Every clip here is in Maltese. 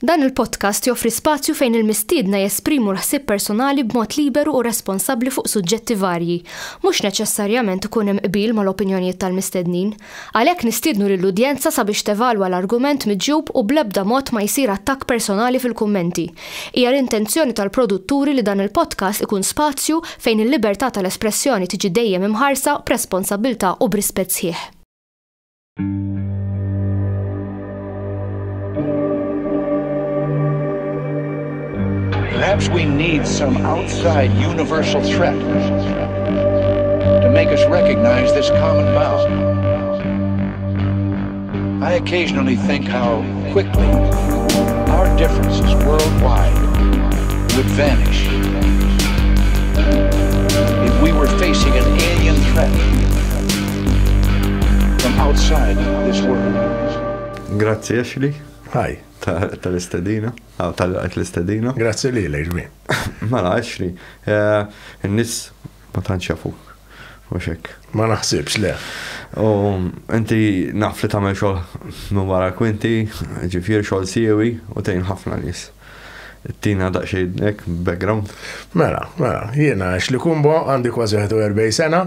Dan il-podcast joffri spazju fejn il-mistiedna jesprimu l-ħsieb personali b'mod liberu u responsabbli fuq suġġetti varji, mhux neċessarjament ikun hemm qbil mal-opinjonijiet tal-mistednin. Għalhekk nistiednu lill-udjenza sabiex tevalwa l-argument miġjub u bl-ebda mod ma jsir attakk personali fil-kummenti. Hija l-intenzjoni tal-produtturi li dan il-podcast ikun spazju fejn il-libertà tal-espressjoni tiġi dejjem imħarsa b'responsabbiltà u b'rispett sħiħ. Perhaps we need some outside universal threat to make us recognize this common bound. I occasionally think how quickly our differences worldwide would vanish if we were facing an alien threat from outside this world. Grazie Ashley. Hi. Tal-istedina. Tal-istedina. Grazie li l-ejġmi. Mela Ashley, n-nis ma tanċafuk. U xek. Ma naħsibx le. U inti naf li tamel xol minn wara kwinti, ġifir xol siwi u tejn ħafna nis. Tina daqxejnek background. Mela, jiena Ashley Kumbo għandi kważi 41 sena.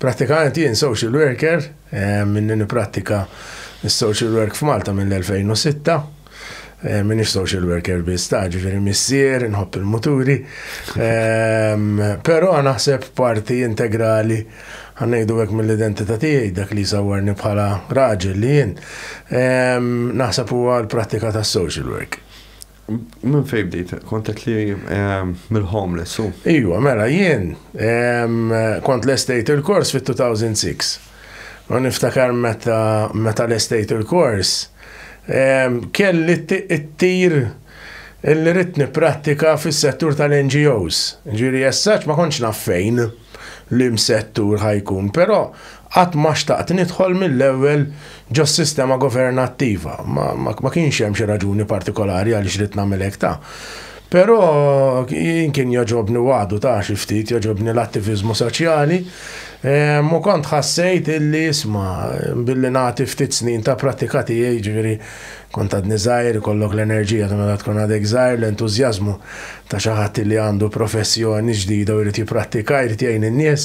Pratikament jien social worker, minni niprattika il-social work f'Malta mill-2006, minix social worker biss ta' ġifieri missier, nħobb il-muturi, però naħseb parti integrali ħannejdu hekk mill-identità tiegħi dak li sawwarni bħala raġel li jien naħseb huwa l-prattika tas-social work. Min fejn bdejt? Kontet li mill-homeless u? Ijwa, mela jien kont l-estate il-kors fit-2006. U niftakar meta l-estate il-kors, kelli t-tir illi rrit niprattika fis-settur tal-NGOs. Ġiri jessaċ ma konċ naf fejn li msettur ħajkun, però qatt ma xtaqt nidħol mill-ewwel ġo sistema governattiva. Ma kienx hemm xi raġuni partikolari għaliex rid nagħmel hekk ta'. Però kien joġobni għadu ta' xi ftit, joġobni l-attivizmu soċjali. Mu kont ħassejt illi billi nagħti ftit snin ta' pratika tiegħi, ġifieri kont għadni żgħir, ikollok l-enerġija ta' meta tkun għadek żgħir, l-entużjażmu ta' xi ħadd li għandu professjoni ġdida u jrid jipprattika, jrid jgħin in-nies.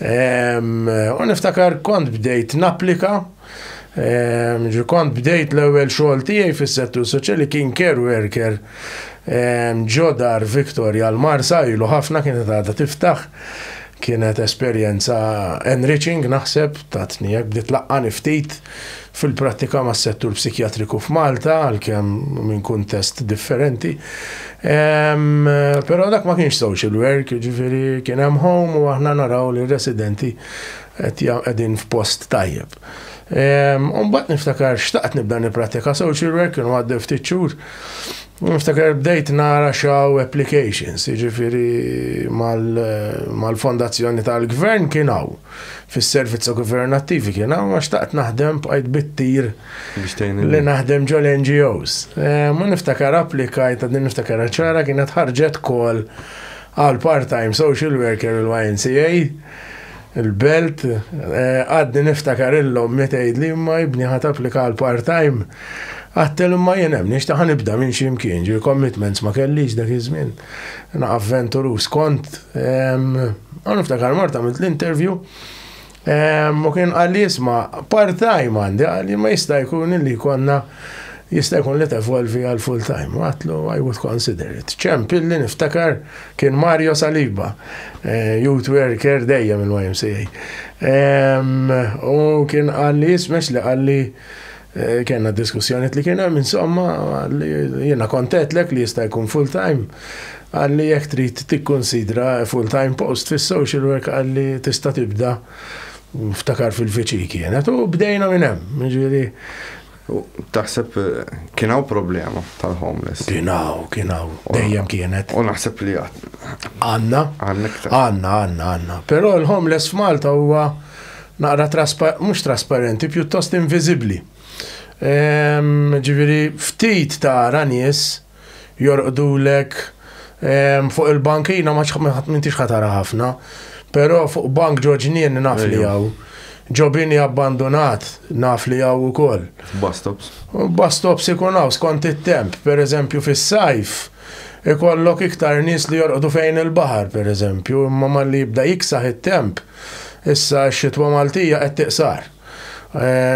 U niftakar kont bdejt napplika, kont bdejt l-ewwel xogħol tiegħi fis-settur soċjali kien care worker ġodar Victoria l-Marsa ilu ħafna kienet għadha tiftaħ. Kienet esperjenza enriching naħseb tatni jekk bdiet laqqani ftit fil-prattika mas-settur psikjatriku f'Malta għalkemm minn kuntest differenti. Però dak ma kienx social work, ġifieri kien hemm home u aħna naraw li residenti qegħdin f'post tajjeb. Mbagħad niftakar xtaqt nibda nipprattika social work kienu għaddew ftit xhur. Niftakar bdejt nara xaw applications, ġifieri mal-fondazzjoni tal-gvern kien hawn fis-servizzi governattivi kien hawn ma xtaqt naħdem bqajt bit-tir li naħdem ġol NGOs. Ma niftakar applikajt għadni niftakar ċara kienet ħarġet call għal part-time social worker il-YMCA il-belt, għadni niftakar illum meta jgħidli ma jibni ħat applika għal part-time. Għattel ma jenem, nix taħan nibda minn ximkien, ġi commitments ma kellix dak iż-żmien. Naqaf venturus kont, għan niftakar marta mill l-interview, u kien għalli jisma part-time għandi, għalli ma jista' jkun illi konna jista' jkun li tevolvi għal full-time. Għatlu, I would consider it. ċemp illi niftakar kien Mario Saliba, youth worker dejjem il-YMCA. U kien għalli jismex li għalli kienna diskussjoniet li kiena insomma jiena kontetlek li jista' jkun full-time għalli jekk trid tikkonsidra full-time post fis-social work għalli tista' tibda ftakar fil-fiċi kienet u bdejna minn hemm. Ġifieri taħseb kien hawn problema tal-homeless. Kien hawn dejjem kienet. U naħseb li għandna. Però l-homeless f'Malta huwa naqra mhux trasparenti, pjuttost inviżibbli. Ġifieri ftit ta' nies jorqdulek fuq il-bankina ma m'intix ħatara ħafna, però fuq bank ġoġnien naf li hawn ġobini abbandonat, naf li għaw u koll. Bus stops. Bus stops ikonaw skont it-temp, per eżempju fis-sajf, ikollok iktar nies li jorqdu fejn il-bahar, per eżempju, imma ma li jibda jiksaħ it-temp, issa x-xitwa Maltija qed tiqsar.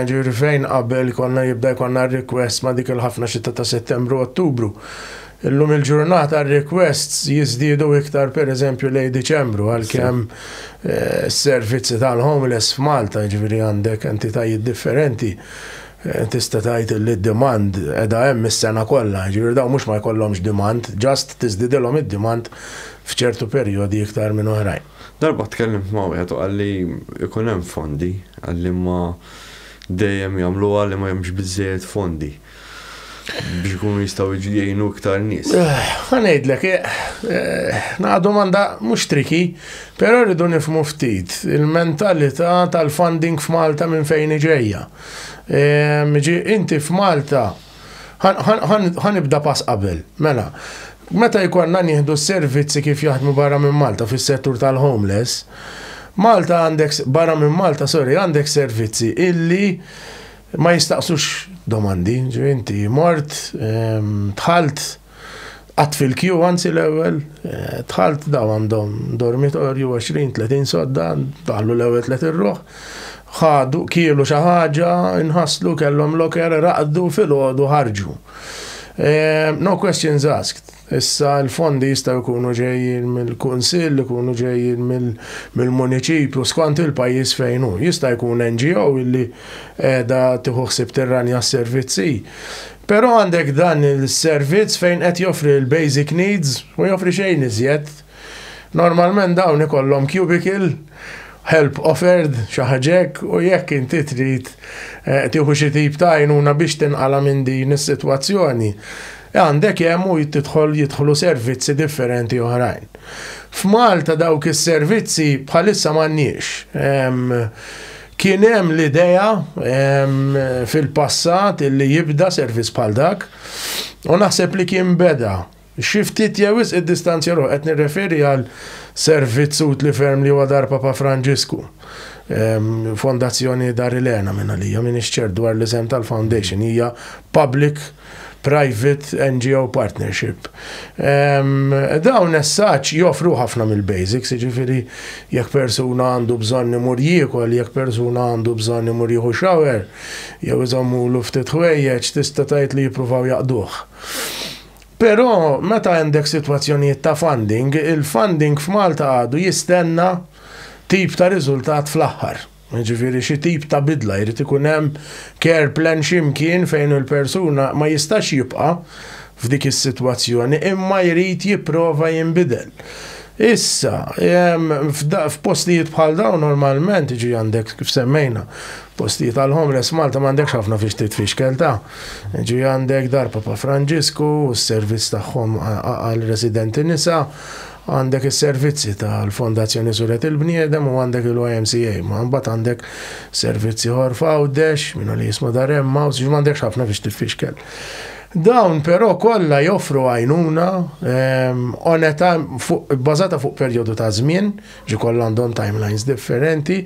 Ġiri fejn qabel konna jibda jkollna request ma dik il-ħafna xita ta' Settembru, Ottubru. Illum il-ġurnata requests jizdidu iktar per eżempju lej Diċembru għalkemm s-servizzi tal-homeless f'Malta ġifieri għandek entitajiet differenti tista' tgħid li d-demand qiegħda hemm is-sena kollha, ġifieri dawn mhux ma jkollhomx demand, just tiżdidilhom id-demand f'ċertu perjodi iktar minn oħrajn. Darba tkellimt ma' wieħed u qalli jkun hemm fondi, qalli ma dejjem jagħmluha li ma hemmx biżżejjed fondi biex ikunu jistgħu jgħinu iktar nies. Ħanejdlek, domanda mhux triki, però rridu nifhmu ftit il-mentalità tal-funding f'Malta minn fejn ġejja. Inti f'Malta ħanibda pass qabel, mela. Meta jkollna nieħdu s-servizzi kif jaħdmu barra minn Malta fis-settur tal-homeless, Malta għandek barra minn Malta, għandek servizzi illi ma jistaqsux domandi, inti mort, tħalt għat fil-kju għansi l-ewel, tħalt daw għandhom dormitorju 20-30 sodda, daħlu l-ewel 3 ruħ, ħadu, kielu xaħġa, inħaslu, kellhom loker, raqdu fil-ħodu ħarġu. No questions asked. Issa l-fondi jistaw jkunu ġejjin mill-kunsill, jkunu ġejjin mill-municipju, skont il-pajjiż fejn hu. Jista' jkun NGO illi qiegħda tieħu ħsieb tirranja s-servizzi. Però għandek dan il-servizz fejn qed joffri l-basic needs u joffri xejn iżjed. Normalment dawn ikollhom cubicle, help offered, xi ħaġek, u jekk inti trid tieħu xi tip ta' għajnuna biex tinqala minn din is-sitwazzjoni. Għandek jemmu jidħlu servizzi differenti oħrajn. F'Malta dawk is-servizzi bħalissa m'għandniex. Kien hemm l-idea fil-passat illi jibda servizz bħal dak, u naħseb li kien beda. Xi ftit jewis id-distanzja ruħ qed nirreferi għal servizz utli ferm li huwa dar Papa Franġisku. Fondazzjoni Dar Ilena minn għalija minn ixċer dwar l-isem tal-Foundation hija public private NGO partnership. Dawn essaċ joffru ħafna mill-basics, ġifiri jekk persuna għandu bżonn imur jiekol, jekk persuna għandu bżonn imur jieħu shower, jew iżommu ftit ħwejjeġ tista' tgħid li jippruvaw jaqduh. Però meta għandek sitwazzjonijiet ta' funding, il-funding f'Malta għadu jistenna tip ta' riżultat fl-aħħar. Ġifieri xi tip ta' bidla, jrid ikun hemm care plan x'imkien fejn il-persuna ma jistax jibqa' f'dik is-sitwazzjoni imma jrid jipprova jinbidel. Issa, f'postijiet bħal dawn normalment iġi għandek kif semmejna, postijiet għal-homeless Malta m'għandekx ħafna fiex titfixkel ta' iġi għandek dar Papa Franġisku, s-servizz tagħhom għal-residenti nisa, għandek is-servizzi tal-Fondazzjoni Suret il-Bniedem u għandek il-YMCA, ma mbagħad għandek servizzi ħorfa u dex minnu li jismu daremma u m'għandekx ħafna biex tifixkel. Dawn però kollha joffru għajnuna oneta bbażata fuq perjodu ta' żmien, ġi kollha għandhom timelines differenti,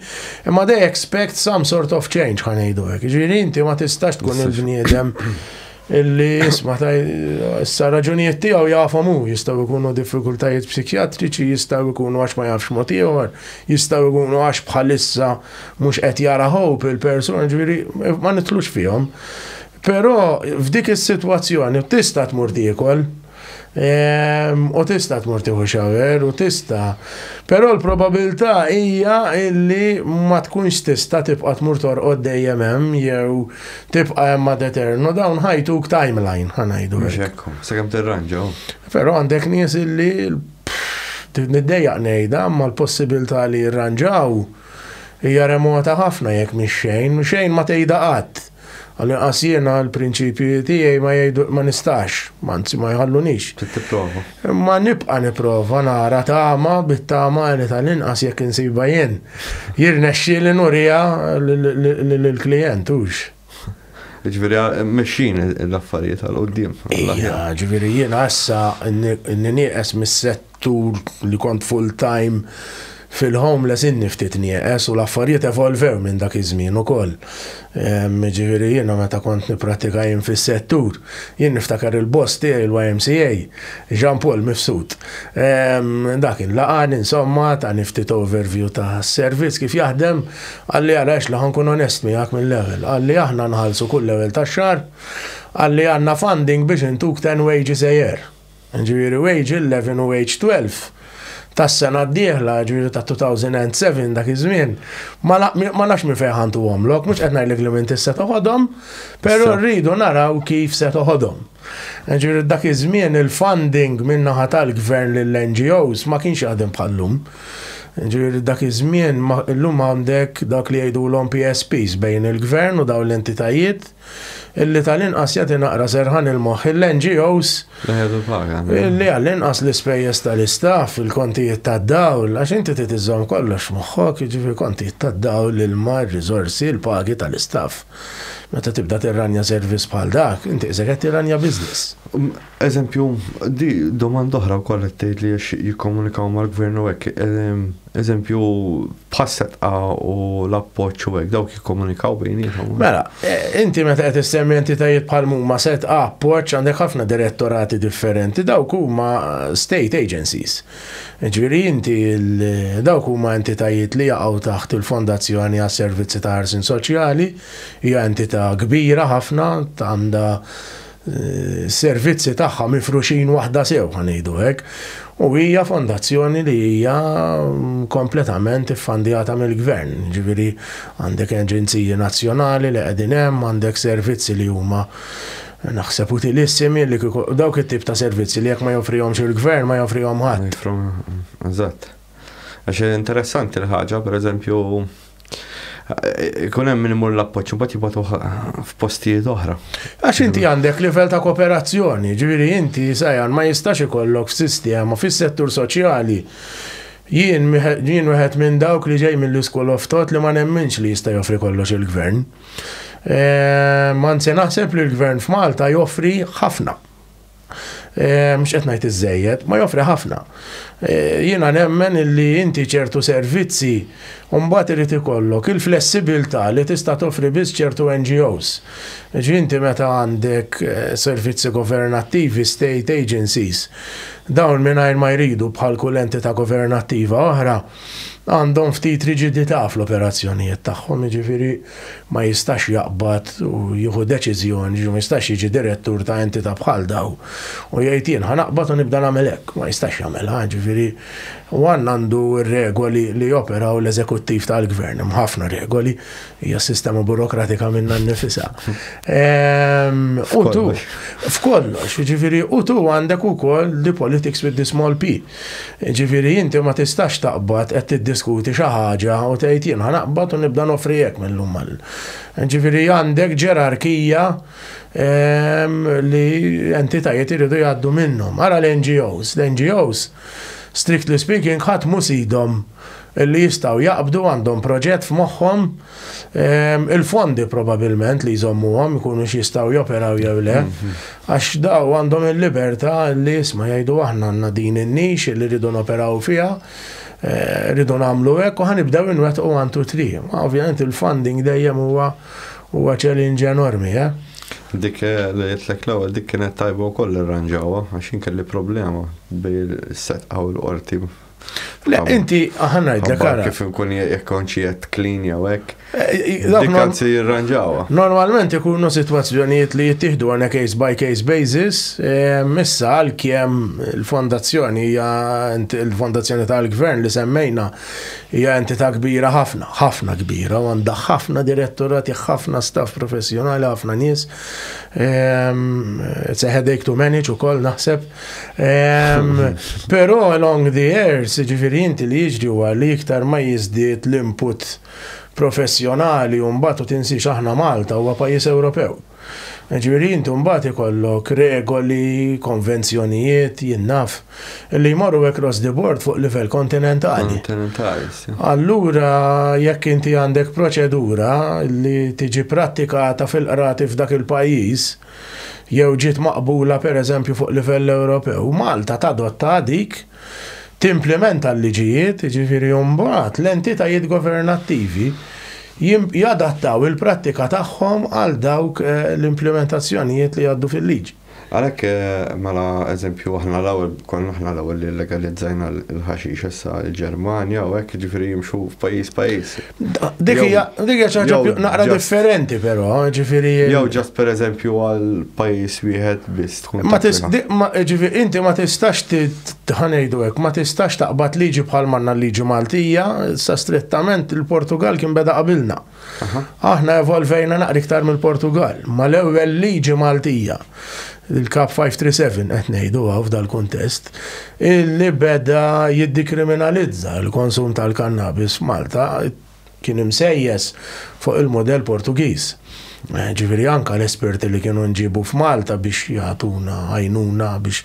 imma they expect some sort of change ħanejdu hekk. Ġifieri inti ma tistax tkun il-bniedem illi isma' issa raġunijiet tiegħu jafhom hu, jistgħu jkunu diffikultajiet psikjatriċi, jistgħu jkunu għax ma jafx mod ieħor, jistgħu jkunu għax bħalissa mhux qed jara hope il-persuna, ġifieri ma nitlux fihom. Però f'dik is-sitwazzjoni tista' tmur tiekol, u tista' tmur tieħu shower, u tista'. Però l-probabilità hija illi ma tkunx tista' tibqa' tmur torqod dejjem hemm jew tibqa' hemm ad eterno, dawn ħajtuk timeline ħanajdu. Mhux hekk, sakemm tirranġaw. Però għandek nies illi niddejjaq ngħidha, imma l-possibilità li jirranġaw hija remota ħafna jekk mhix xejn ma tgħidha qatt. Għal-inqas jiena l-prinċipji tiegħi ma nistax, anzi ma jħallunix. Tipprova. Ma nibqa' nipprova nara tama bit-tama li tal-inqas jekk insiba jien. Jirnexxieli nurija lill-klijent hux. Ġifieri mexxin l-affarijiet għal quddiem. Ija, ġifieri jiena issa nieqes mis-settur li kont full time fil-homeless inni ftit nieqes u l-affarijiet evolvew minn dak iż-żmien ukoll. Ġifieri jiena meta kont nipprattika jien fis-settur, jien niftakar il-boss tiegħi il-YMCA, Jean Paul Mifsud. Dak inlaqani insomma ta' niftit overview ta' servizz kif jaħdem, għalli għalax li ħankun onest miegħek mill-level. Għalli aħna nħallsu kull level tax-xahar, għalli għandna funding biex intuk 10 wages a year. Ġifieri wage 11 u wage 12. Tas-sena d-dieħla ġifieri ta' 2007 dak iż-żmien ma nafx minn fejn ħantu għomlok, mhux qed ngħidlek li minn tista' toħodhom, però rridu naraw kif se toħodhom. Ġifieri dak iż-żmien il-funding min naħa tal-gvern lill-NGOs ma kienx jaħdem bħallum. Ġifieri dak iż-żmien illum għandek dak li jgħidulhom PSPs bejn il-gvern u dawn l-entitajiet illi tal-inqas jagħti naqra serħan il-moħħ il-NGOs illi għall-inqas l-ispejjeż tal-istaff, il-kontijiet tad-dawl, għax inti trid iżżomm kollox moħħok, jiġifieri kontijiet tad-dawl, il-ma, r-riżorsi, il-pagi tal-istaff. Meta tibda tirranja servizz bħal dak, inti iżda qed tirranja business. Eżempju, di domanda oħra wkoll qed tgħid li jikkomunikaw mal-gvern u hekk. Eżempju, bħas-setqa u l-appoġġ u hekk dawk jikkomunikaw bejniethom. Mela, inti meta qed issemmi entitajiet bħal huma setqa appoġġ għandek ħafna direttorati differenti, dawk huma state agencies. Ġifieri inti dawk huma entitajiet li jaqgħu taħt il-Fondazzjoni għas-Servizzi ta' Ħarsien Soċjali, hija entità kbira ħafna, għandha servizzi tagħha mifruxin waħda sew ħanejdu hekk. U hija fondazzjoni li hija kompletament iffandjata mill-gvern. Ġifieri għandek aġenziji nazzjonali li qegħdin hemm, għandek servizzi li huma naħseb utilissimi li dawk it-tip ta' servizzi li jekk ma joffrihomx il-gvern ma joffrihom ħadd. Eżatt. Għax interessanti l-ħaġa, pereżempju, ikun hemm min imur l-appoġġ imbagħad jibgħatu f'postijiet oħra. Għax inti għandek livell ta' kooperazzjoni, ġifieri inti sajjan ma jistax ikollok f'sistema fis-settur soċjali. Jien wieħed minn dawk li ġej mill-School of Thought li ma nemminx li jista' joffri kollox il-gvern. Anzi naħseb li l-gvern f'Malta joffri ħafna. Mhux qed ngħid iżejjed, ma joffri ħafna. Jiena nemmen illi inti ċertu servizzi u mbagħad irid ikollok il-flessibilità li tista' toffri biss ċertu NGOs. Inti meta għandek servizzi governattivi, state agencies, dawn mingħajr ma jridu bħal kull entità governattiva oħra għandhom ftit riġidità fl-operazzjonijiet tagħhom, jiġifieri ma jistax jaqbad u jieħu deċiżjoni, ma jistax jiġi direttur ta' entità bħal daw. U jgħid jien ħanaqbad u nibda nagħmel hekk, ma jistax jagħmelha, ġifieri għandu regoli li joperaw l-eżekuttiv tal-gvern, hemm ħafna regoli, hija sistema burokratika minnha nnifisha. U tu f'kollox, ġifieri u tu għandek ukoll the politics with the small p. Ġifieri inti ma tistax taqbad qed tiddiskuti xi ħaġa u tgħid jien ħanaqbad u nibda nofri hekk mill-lum għal. Ġifieri għandek ġerarkija li entitajiet iridu jgħaddu minnhom. Ara l-NGOs, strictly speaking, ħadd mhux idhom li jistgħu jaqbdu għandhom proġett f'moħħhom, il-fondi probabbilment li jżommuhom ikunu x'jistgħu joperaw jew le, għax daw għandhom il-libertà li jisma' jgħidu aħna għandna din in-nix li rridu noperaw fiha, rridu nagħmlu hekk u ħanibdew inwettqu 1, 2, 3. Ovvjament il-funding dejjem huwa challenge enormi, Dik li jitlek l-ewwel dik kienet tajba wkoll irranġawha għax inkelli problema bejn is-setqa u l-qorti. Le, inti ngħidlek ara. Kif inkun jekk konċijiet clean jew hekk. Dik anzi jirranġawha. Normalment ikunu sitwazzjonijiet li jittieħdu on a case by case basis, issa għalkemm il-fondazzjoni hija il-fondazzjoni tal-gvern li semmejna hija entità kbira ħafna kbira u għandha ħafna direttorati, ħafna staff professjonali, ħafna nies. It's a headache to manage ukoll naħseb. Però along the years, ġifieri inti li jiġri huwa li iktar ma jiżdied l-input professjonali u mbagħad tinsix aħna Malta huwa pajjiż Ewropew. Ġifieri inti mbagħad ikollok regoli, konvenzjonijiet, jinnaf li jmorru across the board fuq livell kontinentali. Allura jekk inti għandek proċedura li tiġi prattikata fil-qrati f'dak il-pajjiż, jew ġiet maqbula pereżempju fuq livell Ewropew, Malta tadotta dik timplementa l-liġijiet, ġifiri mbagħad l-entitajiet governattivi jadattaw il-prattika tagħhom għal dawk l-implementazzjonijiet li għaddu fil-liġi. Għalek, mela, eżempju, konna ħna l-ewwel li legalizzajna l-ħaxix issa l-Ġermanja u hekk ġifieri jimxu f'pajjiż. Dik hija ċaġa naqra differenti però, ġifieri. Jew ġast pereżempju għal pajjiż wieħed biss tkun. Ġifieri inti ma tistax ħanejdu hekk, ma tistax taqbad liġi bħal manna liġi Maltija, sa strettament il-Portugal kien beda qabilna. Aħna evolvejna naqra iktar mill-Portugal, ma l-ewwel liġi Maltija. Il-Kap 537 qed ngħidu f'dal-kuntest illi beda jiddikriminalizza l-konsum tal-kannabis f'Malta kien imsejjes fuq il-modell Portugiż. Ġifieri anke l-esperti li kienu nġibu f'Malta biex jagħtuna għajnuna biex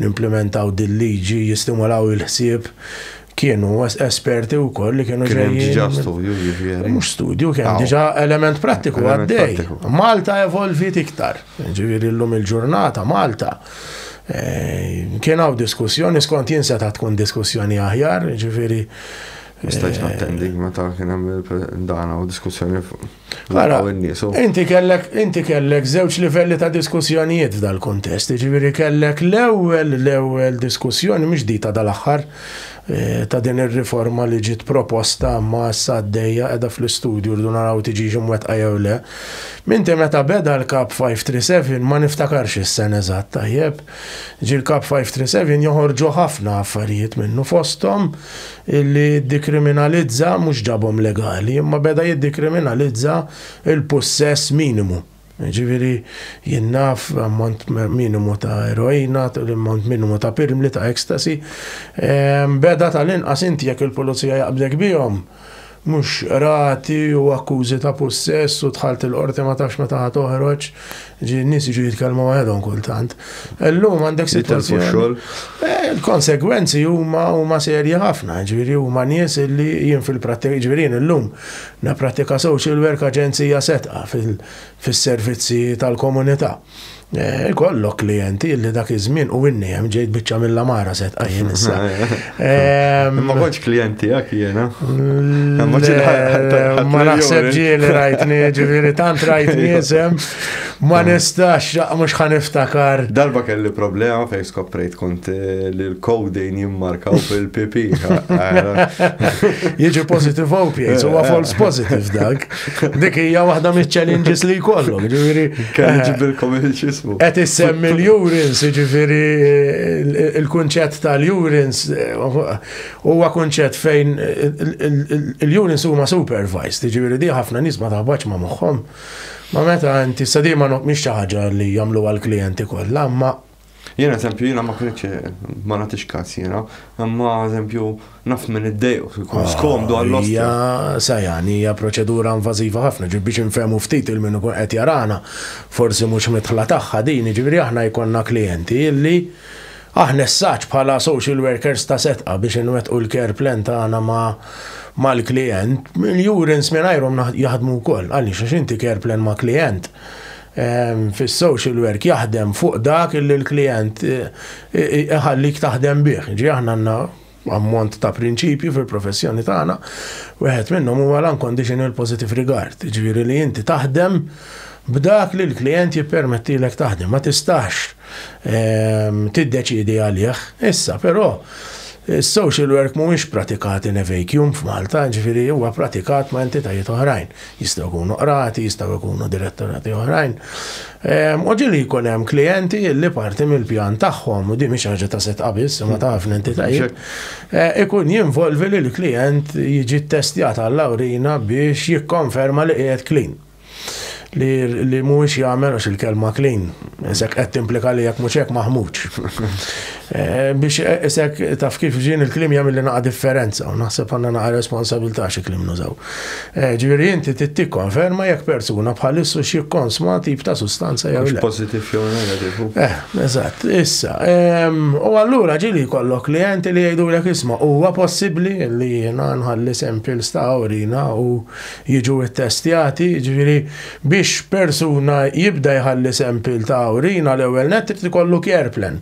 nimplementaw din-liġi jistimulaw il-ħsieb kienu esperti wkoll li kienu ġejjin. Diġà studju jiġifieri. Mhux studju, kien diġà element prattiku għaddej. Malta evolvit iktar. Ġifieri llum il-ġurnata Malta. Kien hawn diskussjoni, skont jien seta' tkun diskussjoni aħjar, ġifieri. Nistax nattendi meta kien hemm dana u diskussjoni Inti kellek żewġ livelli ta' diskussjonijiet f'dal-kuntest, ġifieri kellek l-ewwel diskussjoni mhux dita dal-aħħar ta' din ir-riforma li ġiet proposta ma issa għaddejja qiegħda fl-istudju rridu naraw tiġi mwettqa jew le. Minti meta beda l-Kap 537 ma niftakarx is-sena eżatt tajjeb. L-Kap 537 joħorġu ħafna affarijiet minnu fosthom illi dikkriminalizza mhux ġabhom legali, imma beda jiddikriminalizza il-possess minimu. Ġifieri jinnaf ammont minimu ta' eroina, ammont minimu ta' pirmli ta' ecstasy. Beda tal-inqas inti jekk il-pulizija jaqblek bihom mhux rati u akkużi ta' possess u dħalt il-qorti ma tafx meta toħroġ, nies jiġu jitkellmu waħedhom kultant. Illum għandek sitwazzjoni. Il-konsegwenzi huma serji ħafna, ġifieri huma nies li jien fil-prattika ġifieri illum napprattika social work aġenzija setqa fis-servizzi tal-komunità. Kollok klijenti li dak iż-żmien u inni hemm ġejt biċċa mill-Amara setqa jien issa. Ma kontx klijenti jak jiena. Ma naħseb ġieli rajtni, ġifieri tant rajtni isem ma nistax mhux ħaniftakar. Darba kelli problema fejn skoprejt kont li l-codeine jimmarkaw fil-PP. Jiġi positive opiates, huwa false positive dak. Dik hija waħda mill-challenges li jkollok, ġifieri. Kelli ġibilkom il-ġismu. Qed issemmi l-urines, ġifieri il-kunċett tal-urines huwa kunċett fejn il-urines huma supervised, ġifieri di ħafna nies ma taħbax ma' moħħhom. Ma meta inti sadi ma mhix xi ħaġa li jagħmlu għall-klijenti kollha, ma jiena eżempju jiena ma kienx ma nagħtix każ jiena, imma eżempju naf minn id-dejq ikun skomdu għall-osti. Hija sajani hija proċedura invażiva ħafna ġib biex infehmu ftit il min ikun qed jarana forsi mhux mitħla tagħha din, jiġifieri aħna jkollna klijenti illi aħna essaġġ bħala social workers ta' setqa biex inwettqu l-care plan tagħna mal-klient, il-urines mingħajrhom jaħdmu wkoll. Għaliex għax inti care plan ma' klient fis-social work jaħdem fuq dak illi l-klient iħallik taħdem bih. Ġi aħna għandna ammont ta' prinċipju fil-professjoni tagħna, wieħed minnhom huwa l-unconditional positive regard. Ġifieri li inti taħdem b'dak li l-klient jippermettilek taħdem, ma tistax tiddeċidi għalih. Issa, però social work mhuwiex pratikat in a vacuum f'Malta, ġifieri huwa pratikat ma' entitajiet oħrajn. Jistgħu jkunu qrati, jistgħu jkunu direttorati oħrajn. U ġieli jkun hemm klijenti li parti mill-pjan tagħhom u din mhix ħaġa ta' setqa biss ma ta' ħafna entitajiet. Ikun jinvolvi li l-klient jiġi ttestjat għall-awrina biex jikkonferma li qiegħed clean. Li mhuwiex jagħmel għax il-kelma clean, isek qed timplika li jekk mhux hekk maħmudx. Biex isek taf kif ġien il-kliem jagħmel li naqa' differenza u naħseb għandna naqa' responsabilità xi kliem nużaw. Ġifieri inti tikkonferma jekk persuna bħalissu xi konsma tip ta' sustanza jew le. Positiv jew negativ. Eżatt, issa. U allura ġieli jkollok klijenti li jgħidulek isma' huwa possibbli li jiena nħalli samples ta' urina u jiġu ttestjati, ġifieri biex persuna jibda jħalli sample ta' tal-awrina l-ewwel net trid ikollu care plan.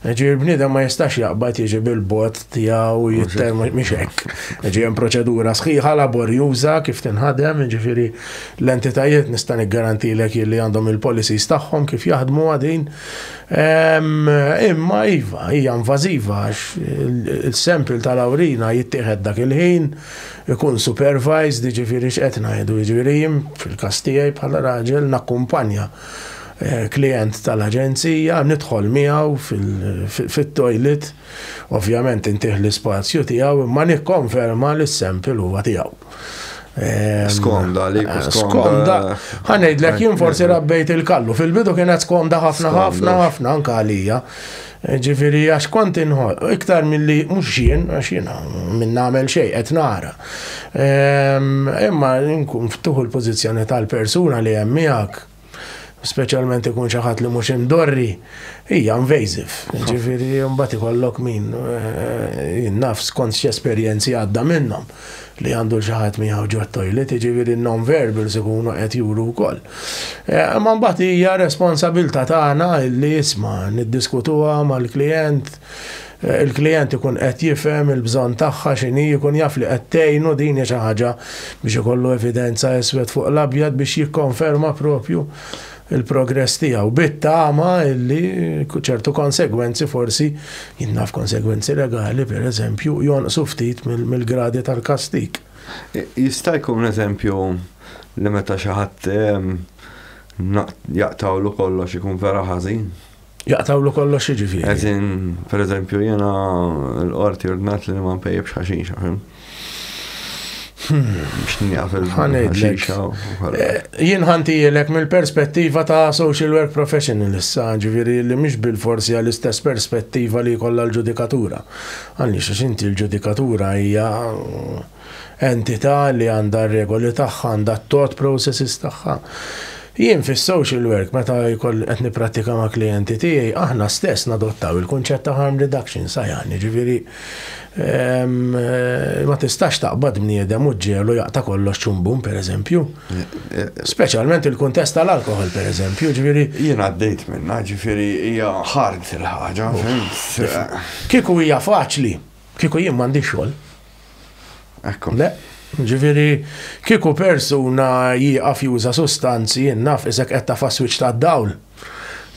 Ġifieri bniedem ma jistax jaqbad jiġi bil-bot tiegħu jitterm mhix hekk. Ġifieri hemm proċedura sħiħa laborjuża kif tinħadem, ġifieri l-entitajiet nista' niggarantilek li għandhom il-policies tagħhom kif jaħdmu għadin. Imma iva, hija invażiva għax il-sample tal-awrina jittieħed dak il-ħin, ikun supervised, ġifieri x'qed ngħidu, ġifieri jien fil-każ tiegħi bħala raġel nakkumpanja klient tal-aġenzija, nidħol miegħu fit-toilet, ovvjament intih l-ispazju tiegħu, imma nikkonferma li s-sample huwa tiegħu. Skomda li skomda. Ħanejdlek jien forsi rabbejt il-kallu. Fil-bidu kienet skomda ħafna anka għalija. Ġifieri għax kont inħol, iktar milli mhux jien, għax jiena minn nagħmel xejn qed nara. Imma nkun ftuħu l-pożizzjoni tal-persuna li hemm miegħek, speċjalment ikun xi ħadd li mhux imdorri, hija invasive. Ġifieri mbagħad ikollok min naf skont x'esperjenzi għadda minnhom li għandu xaħat miegħu ġo t-toilet, ġifieri non-verbals ikunu qed juru wkoll. Ma mbagħad hija responsabilità tagħna li isma' niddiskutuha mal-klient, il-klient ikun qed jifhem il-bżonn tagħha x'inhi, jkun jaf li qed tgħinu din hija xi ħaġa biex ikollu evidenza eswed fuq l-abjad biex jikkonferma propju il-progress tiegħu bit-tama illi ċertu konsegwenzi forsi jinnaf konsegwenzi legali pereżempju jonqsu ftit mill-gradi tal-kastik. Jista' jkun eżempju li meta xi ħadd jaqtawlu kollox ikun vera ħażin. Jaqtawlu kollox jiġifieri. Eżin, pereżempju jiena l-qorti ordnat li ma npejjebx ħaxixa, fim? Jien ħantijilek mill-perspettiva ta' social work professional issa, ġifieri li mhix bil-forsi għall-istess perspettiva li jkollha l-ġudikatura. Għaliex għax inti l-ġudikatura hija entità li għandha regoli tagħha, għandha thought processes tagħha. Jien fis-social work meta jkoll qed nipprattika ma' klijenti tiegħi, aħna stess nadottaw il-kunċett ta' harm reduction sajani, ġifieri ma tistax taqbad bniedem u ġġielu jaqta' kollox ċumbum pereżempju. Speċjalment il-kuntest tal-alkohol pereżempju, ġifieri. Jien għaddejt minnha, ġifieri hija ħard il-ħaġa, fimt. Kieku hija faċli, kieku jien m'għandix xogħol. Ekku. Le, ġifieri kieku persuna jieqaf juża sustanzi jien naf isek qed tafa' switch tad-dawl.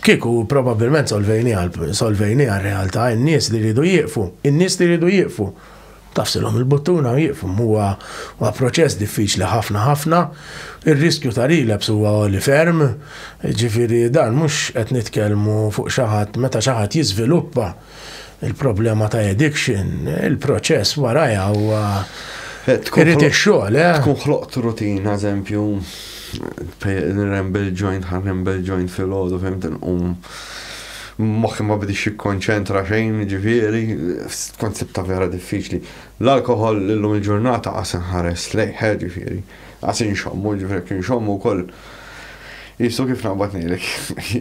Kieku probabbilment solvejni għal-realtà, in-nies li jridu jieqfu. Tafsilhom il-buttuna u jieqfu. Huwa proċess diffiċli ħafna. Ir-riskju ta' relapse huwa li ferm, ġifieri dan mhux qed nitkellmu fuq xi ħadd meta xi ħadd jiżviluppa il-problema ta' addiction, il-proċess warajja huwa irid ix-xogħol. Tkun ħloqt rutina, eżempju, nirrembel joint fil-ħodu, fehmten, moħħi ma bidix jikkonċentra xejn, ġifieri, konsepta vera diffiċli. L-alkohol illum il-ġurnata għasen ħares lejħ, ġifieri, għasen xommu, ġifieri kien xommu wkoll. Jissu kif naqbatnilek,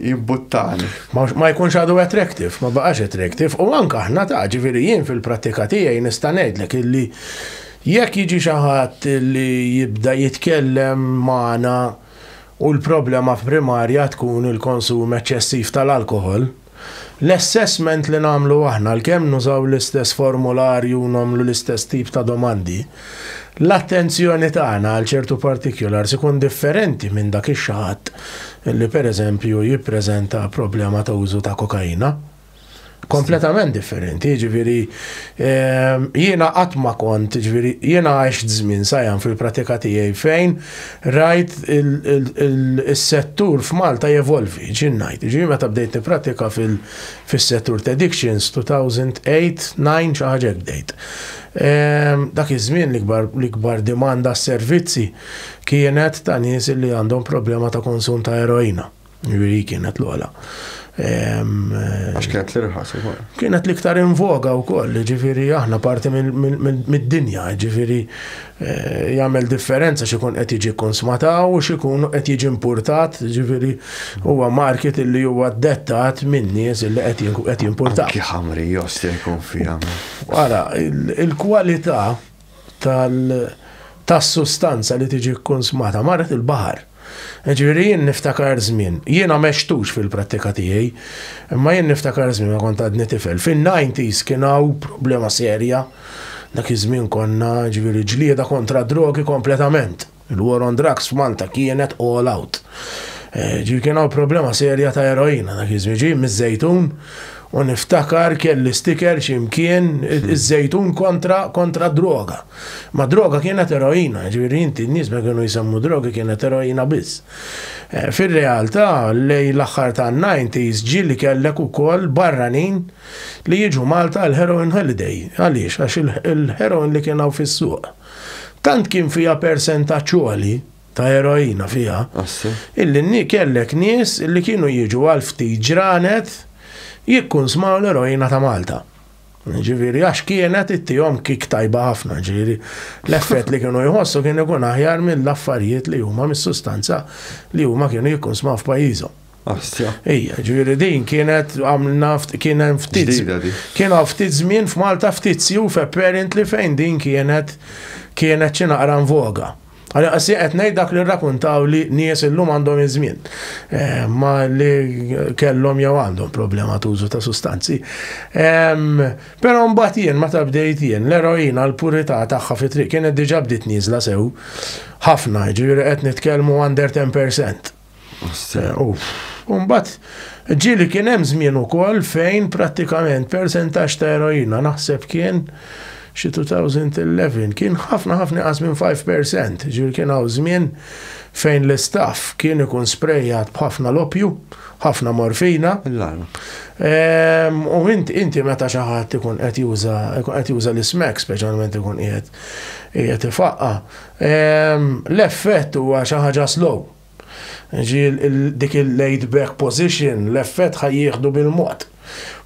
jimbuttani. Ma jkunx għadu attractive, ma baqax attractive, u anke aħna ta' ġifieri jien fil-prattika tiegħi nista' ngħidlek illi jekk jiġi xi ħadd li jibda jitkellem magħna u l-problema primarja tkun il-konsum eċċessiv tal-alkohol, l-assessment li nagħmlu aħna l-kemm nużaw l-istess formularju nagħmlu l-istess tip ta' domandi, l-attenzjoni tagħna għal ċertu particulars ikun differenti minn dak ix-xaħat li pereżempju jippreżenta problema ta' użu ta' kokaina. Kompletament differenti, ġifieri jiena qatt ma kont, ġifieri jiena għaxt żmien sajjan fil-pratika tiegħi fejn rajt is-settur f'Malta jevolvi, ġinnajt. Ġifieri meta bdejt nippratika fis-settur ta' addictions 2008-9 xi ħaġa bdejt. Dak iż-żmien l-ikbar dimanda s-servizzi kienet ta' nies li għandhom problema ta' konsum ta' eroina. Ġifieri kienet l-ogħla. Għax kienet l-irħas ukoll. Kienet l-iktar invoga wkoll, ġifieri aħna parti mid-dinja, ġifieri jagħmel differenza x'ikun qed jiġi konsmataw u x'ikun qed jiġi importat, ġifieri huwa market illi huwa dettat minn nies illi qed jimpurtaw. Anki ħamri josti jkun fiha. Wara, il-kwalità tas-sustanza li tiġi konsmata marret il-baħar. Ġifieri jien niftakar żmien, jiena mextux fil-prattika tiegħi, imma jien niftakar żmien ma kont għadni tifel. Fin-90s kien hawn problema serja, dak iż-żmien konna ġifieri ġlieda kontra drogi kompletament. Il-war on drugs f'Malta kienet all out. Ġifieri kien hawn problema serja ta' eroina dak iż-żmien ġie miż-żejtun. U niftakar kelli sticker ximkien iż-żejtun kontra droga. Ma droga kienet eroina, ġifieri inti n-nies ma kienu jsemmu droga kienet eroina biss. Fir-realtà lej l-aħħar tan-90s ġieli kellek ukoll barranin li jiġu Malta għal heroin holiday. Għaliex? Għax il-heroin li kien hawn fis-suq. Tant kien fija persentaġġ għoli ta' eroina fiha, illi kellek nies li kienu jiġu għal ftit ġranet jikkun smaw l-eroina ta' Malta. Ġifieri għax kienet ittihom kik tajba ħafna, ġifieri l-effett li kienu jħossu kien ikun aħjar mill-affarijiet li huma mis-sustanza li huma kienu jikkun smaw f'pajjiżhom. Ejja, ġifieri din kienet għamilna kien hemm ftit żmien f'Malta ftit sjuf apparently fejn din kienet x'inaqra voga. Għassi qed ngħid dak li rrakkuntaw li nies illum għandhom iż-żmien, ma li kellhom jew għandhom problema tużu ta' sustanzi. Però mbagħad jien meta bdejt jien l-eroina l-purità tagħha fit-triq kienet diġà bdiet nieżla sew ħafna, ġifieri qed nitkellmu under 10%. U mbagħad ġieli kien hemm żmien ukoll fejn prattikament persentaġġ ta' eroina naħseb kien xi 2011 kien ħafna qas minn 5%. Ġifieri kien hawn żmien fejn l-istaff kien ikun sprejjat b'ħafna l-opju, ħafna morfina. U inti meta xi ħadd ikun qed juża l-ismek, speċjalment ikun qiegħed ifaqqa, l-effett huwa xi ħaġa slow. Dik il-laid back position, l-effett ħajjieħdu bil-mod.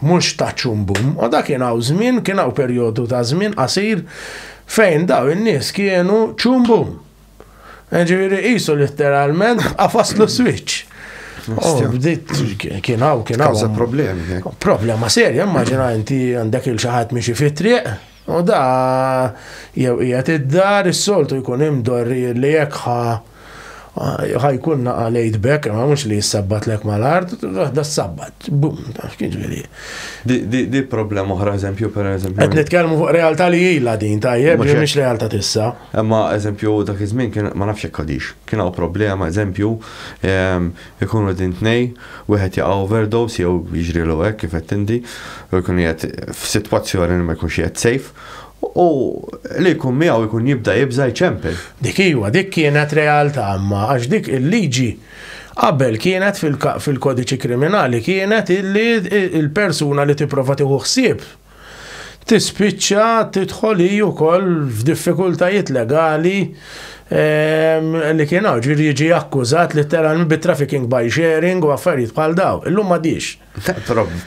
Mhux ta' ċumbum, u da kien hawn żmien, kien hawn perjodu ta' żmien qasir fejn daw in-nies kienu ċumbum. Ġifieri qisu letteralment qafaslu switch. Kien hawn problemi. Problema serja, immaġina inti għandek il xi ħadd mixi fit-triq, u da jew qiegħed id-dar is-soltu jkun hemm dorri li jekk ħajkun naqa laid back, ma mhux li jissabbat lek mal-art, da s-sabbat, bum, kien ġieli. Di problema oħra eżempju, pereżempju. Qed nitkellmu fuq realtà li ilha din tajjeb, mhix realtà tissa. Imma eżempju dak iż-żmien kien ma nafx hekk għadix. Kien hawn problema eżempju ikunu din tnej, wieħed jaqa' overdose jew jiġrilu hekk kif qed inti, u jkun qiegħed f'sitwazzjoni li ma jkunx qiegħed safe. U li jkun miegħu jkun jibda jibża jċempel. Dik kienet realtà, imma għax dik il-liġi qabel kienet fil-kodiċi kriminali kienet illi il-persuna li tipprova tieħu ħsieb tispiċċa tidħol hi wkoll f'diffikultajiet legali li kien hawn ġifieri jiġi akkużat letteralment bit-trafficking by sharing u affarijiet bħal daw. Illum m'għadix.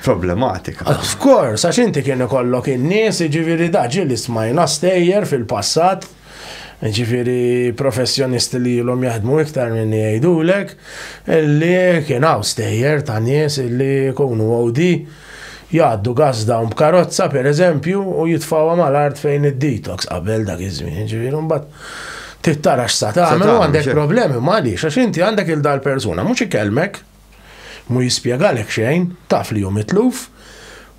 Problematika. Of course, għax inti kien ikollok in-nies ġifieri da ġieli smajna stejjer fil-passat, ġifieri professjonisti li ilhom jaħdmu iktar minn jgħidulek li kien hawn stejjer ta' nies li jkunu għawdi jgħaddu gazdawn b'karozza pereżempju u jitfawha mal-art fejn id-detox qabel dak iż-żmien, ġifieri mbagħad tittara x'sa tagħmel u għandek problemi m'għaliex għax inti għandek il-dal persuna mhux ikellmek, mu jispjegalek xejn, taf li hu mitluf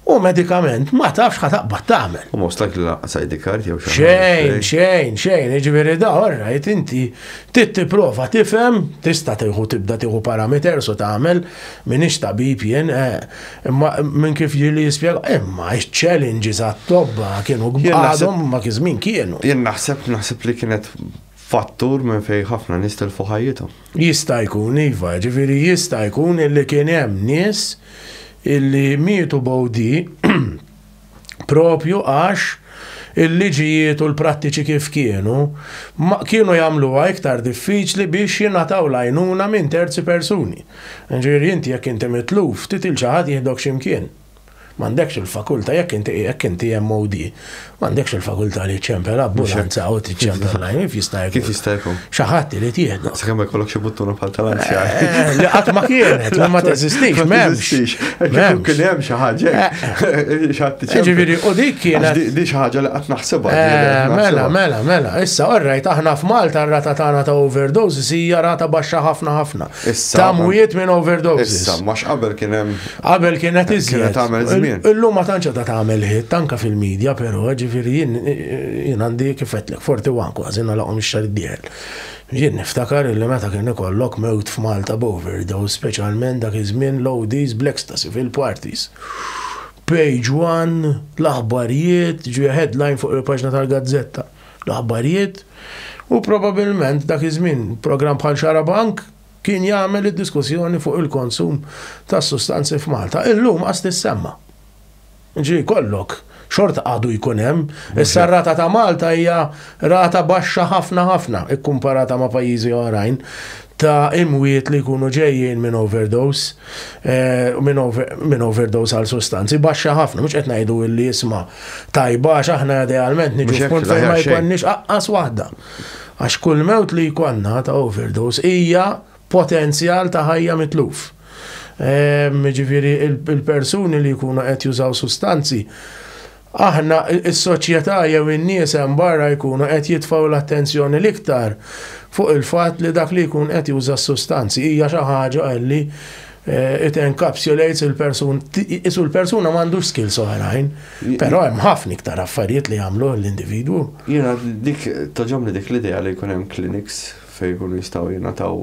u medikament ma tafx ħataqbad tagħmel. U most likely laqsa ID-card jew xejn, jiġifieri da orrajt inti tipprova tifhem, tista' tibda tieħu parameters u tagħmel m'iniex tabib jien, imma minn kif ġieli jispjega, imma x-challenges għat-tobba kienu għadhom ma kien kienu. Jien naħseb li kienet fattur minn fejn ħafna nies tilfu ħajjithom. Jista' jkun iva, ġifieri jista' jkun illi kien hemm nies illi mietu bowdi propju għax il-liġijiet u l-prattiċi kif kienu jagħmluha iktar diffiċli biex jingħataw l-għajnuna minn terzi persuni. Ġifieri inti jekk inti mitluf titil xi ħadd jieħdok x'imkien. m'għandekx il-fakulta, jekk inti MOD, m'għandekx il-fakulta li ċempel ambulanza u tiċċempel lajn, Kif jista' jkun? Xi ħadd li tieħdu. Sakemm ma jkollok xi buttuna bħal tal-anzjan. Li qatt ma kienet, ma teżistix, m'hemmx. Kien hemm xi ħaġa. Ġifieri, u dik kienet. Di xi ħaġa li qatt naħsebha. Mela. Issa orrajt aħna f'Malta r-rata tagħna ta' overdoses hija rata baxxa ħafna. Ta' mwiet minn overdoses. Issa, mhux qabel kien hemm. Qabel kienet iżjed. tagħmel żmien. Illum ma tantx ta' tagħmel hit anke fil-medja, però ġifieri jien għandi kif qedlek 41 kważi nagħlaqhom ix-xahar id-dieħel. Jien niftakar li meta kien ikollok mewt f'Malta b'overdose, speċjalment dak iż-żmien l-ODs bl-ecstasy fil-parties. Page 1, l-aħbarijiet, ġie headline fuq il-paġna tal-Gazzetta. L-aħbarijiet u probabbilment dak iż-żmien programm bħal Xarabank kien jagħmel id-diskussjoni fuq il-konsum tas sustanzi f'Malta. Illum qas tissemma. Ġi kollok xorta għadu jkun hemm, issa r-rata ta' Malta hija rata baxxa ħafna ikkumparata ma' pajjiżi oħrajn ta' imwiet li jkunu ġejjin minn overdose, minn overdose għal sustanzi baxxa ħafna, mhux qed ngħidu li isma' tajba għax aħna idealment niġu f'punt fejn ma jkollniex aqqas waħda. Għax kull mewt li jkollna ta' overdose hija potenzjal ta' ħajja mitluf. Ġifieri il-persuni li jkunu qed jużaw sustanzi, aħna is-soċjetà jew in-nies hemm barra jkunu qed jitfgħu l-attenzjoni l-iktar fuq il-fatt li dak li jkun qed juża s-sustanzi hija xi ħaġa li it encapsulates isu l-persuna m'għandux skills oħrajn, però hemm ħafna iktar affarijiet li jagħmlu l-individwu. Jiena dik toġobni dik l-idea li jkun hemm clinics fejn jkunu jistgħu jingħataw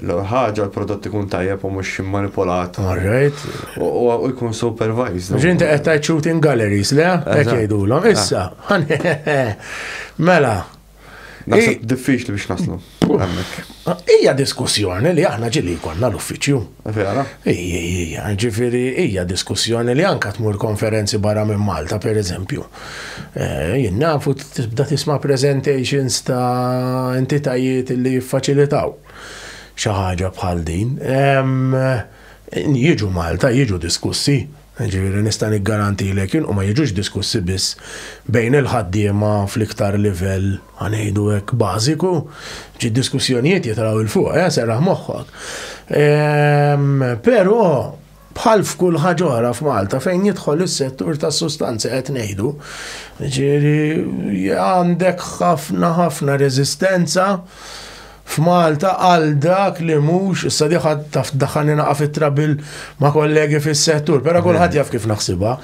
l-ħaġa l-prodott ikun tajjeb u mhux immanipulat. U jkun supervised. Ġinti qed tgħid shooting galleries, le? Hekk jgħidulhom. Issa, mela. Naħseb diffiċli biex naslu. Hija diskussjoni li aħna ġili jkollna l-uffiċċju. Vera? Ija, ġifieri hija diskussjoni li anke tmur konferenzi barra minn Malta, pereżempju. Jien nafu tibda tisma' presentations ta' entitajiet li jiffaċilitaw xi ħaġa bħal din. Jiġu Malta, jiġu diskussi. Ġifieri nista' niggarantilek u ma jiġux diskussi biss bejn il-ħaddiema fl-iktar livell ħanejdu hekk bażiku, ġi diskussjonijiet jitraw il-fuq, serraħ moħħok. Però bħal f'kull ħaġa oħra f'Malta fejn jidħol is-settur tas-sustanzi qed ngħidu, ġifieri għandek ħafna reżistenza f'Malta għal dak li mhux issa diħad taf daħħalni naqa' fit-trabil ma' kollegi fis-settur, però kulħadd jaf kif naħsibha.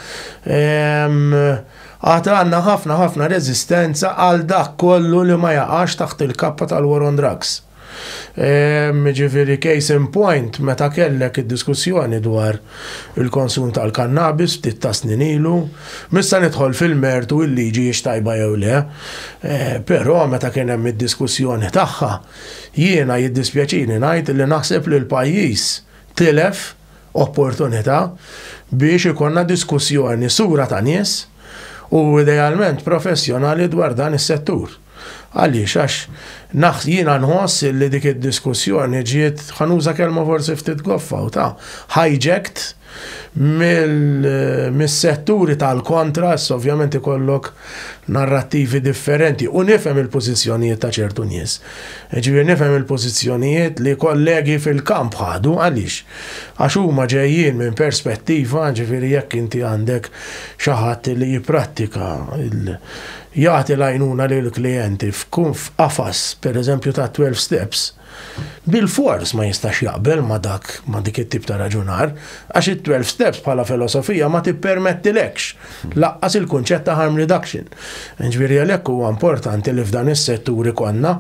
Għad għandna ħafna reżistenza għal dak kollu li ma jaqax taħt il-kappa tal-war on drugs. Ġifieri case in point meta kellek id-diskussjoni dwar il-konsum tal-kannabis ftit ta' snin ilu, missa nidħol fil-mertu il-liġi tajba jew le, però meta kien hemm id-diskussjoni tagħha jiena jiddispjaċini ngħid li naħseb li l-pajjiż tilef opportunità biex ikonna diskussjoni sura ta' nies u idealment professjonali dwar dan is-settur. Għaliex għax jiena nħoss li dik id-diskussjoni ġiet ħanuża kelma forsi ftit goffa u ta' hijacked mis-setturi tal-kontra, ovvjament ikollok narrattivi differenti u nifhem il-pożizzjonijiet ta' ċertu nies. Ġifieri nifhem il-pożizzjonijiet li kollegi fil-kamp ħadu għaliex għax huma ġejjin minn perspettiva, ġifieri jekk inti għandek xi ħadd li jipprattika jagħti l-għajnuna lill-klijenti f'qafas pereżempju ta' 12 steps, bil-fors ma jistax jaqbel ma dik it-tip ta' raġunar, għax it-12 steps bħala filosofija ma tippermettilekx laqqas il-kunċett ta' harm reduction. Ġifieri għalhekk huwa importanti li f'dan is-settur ikollna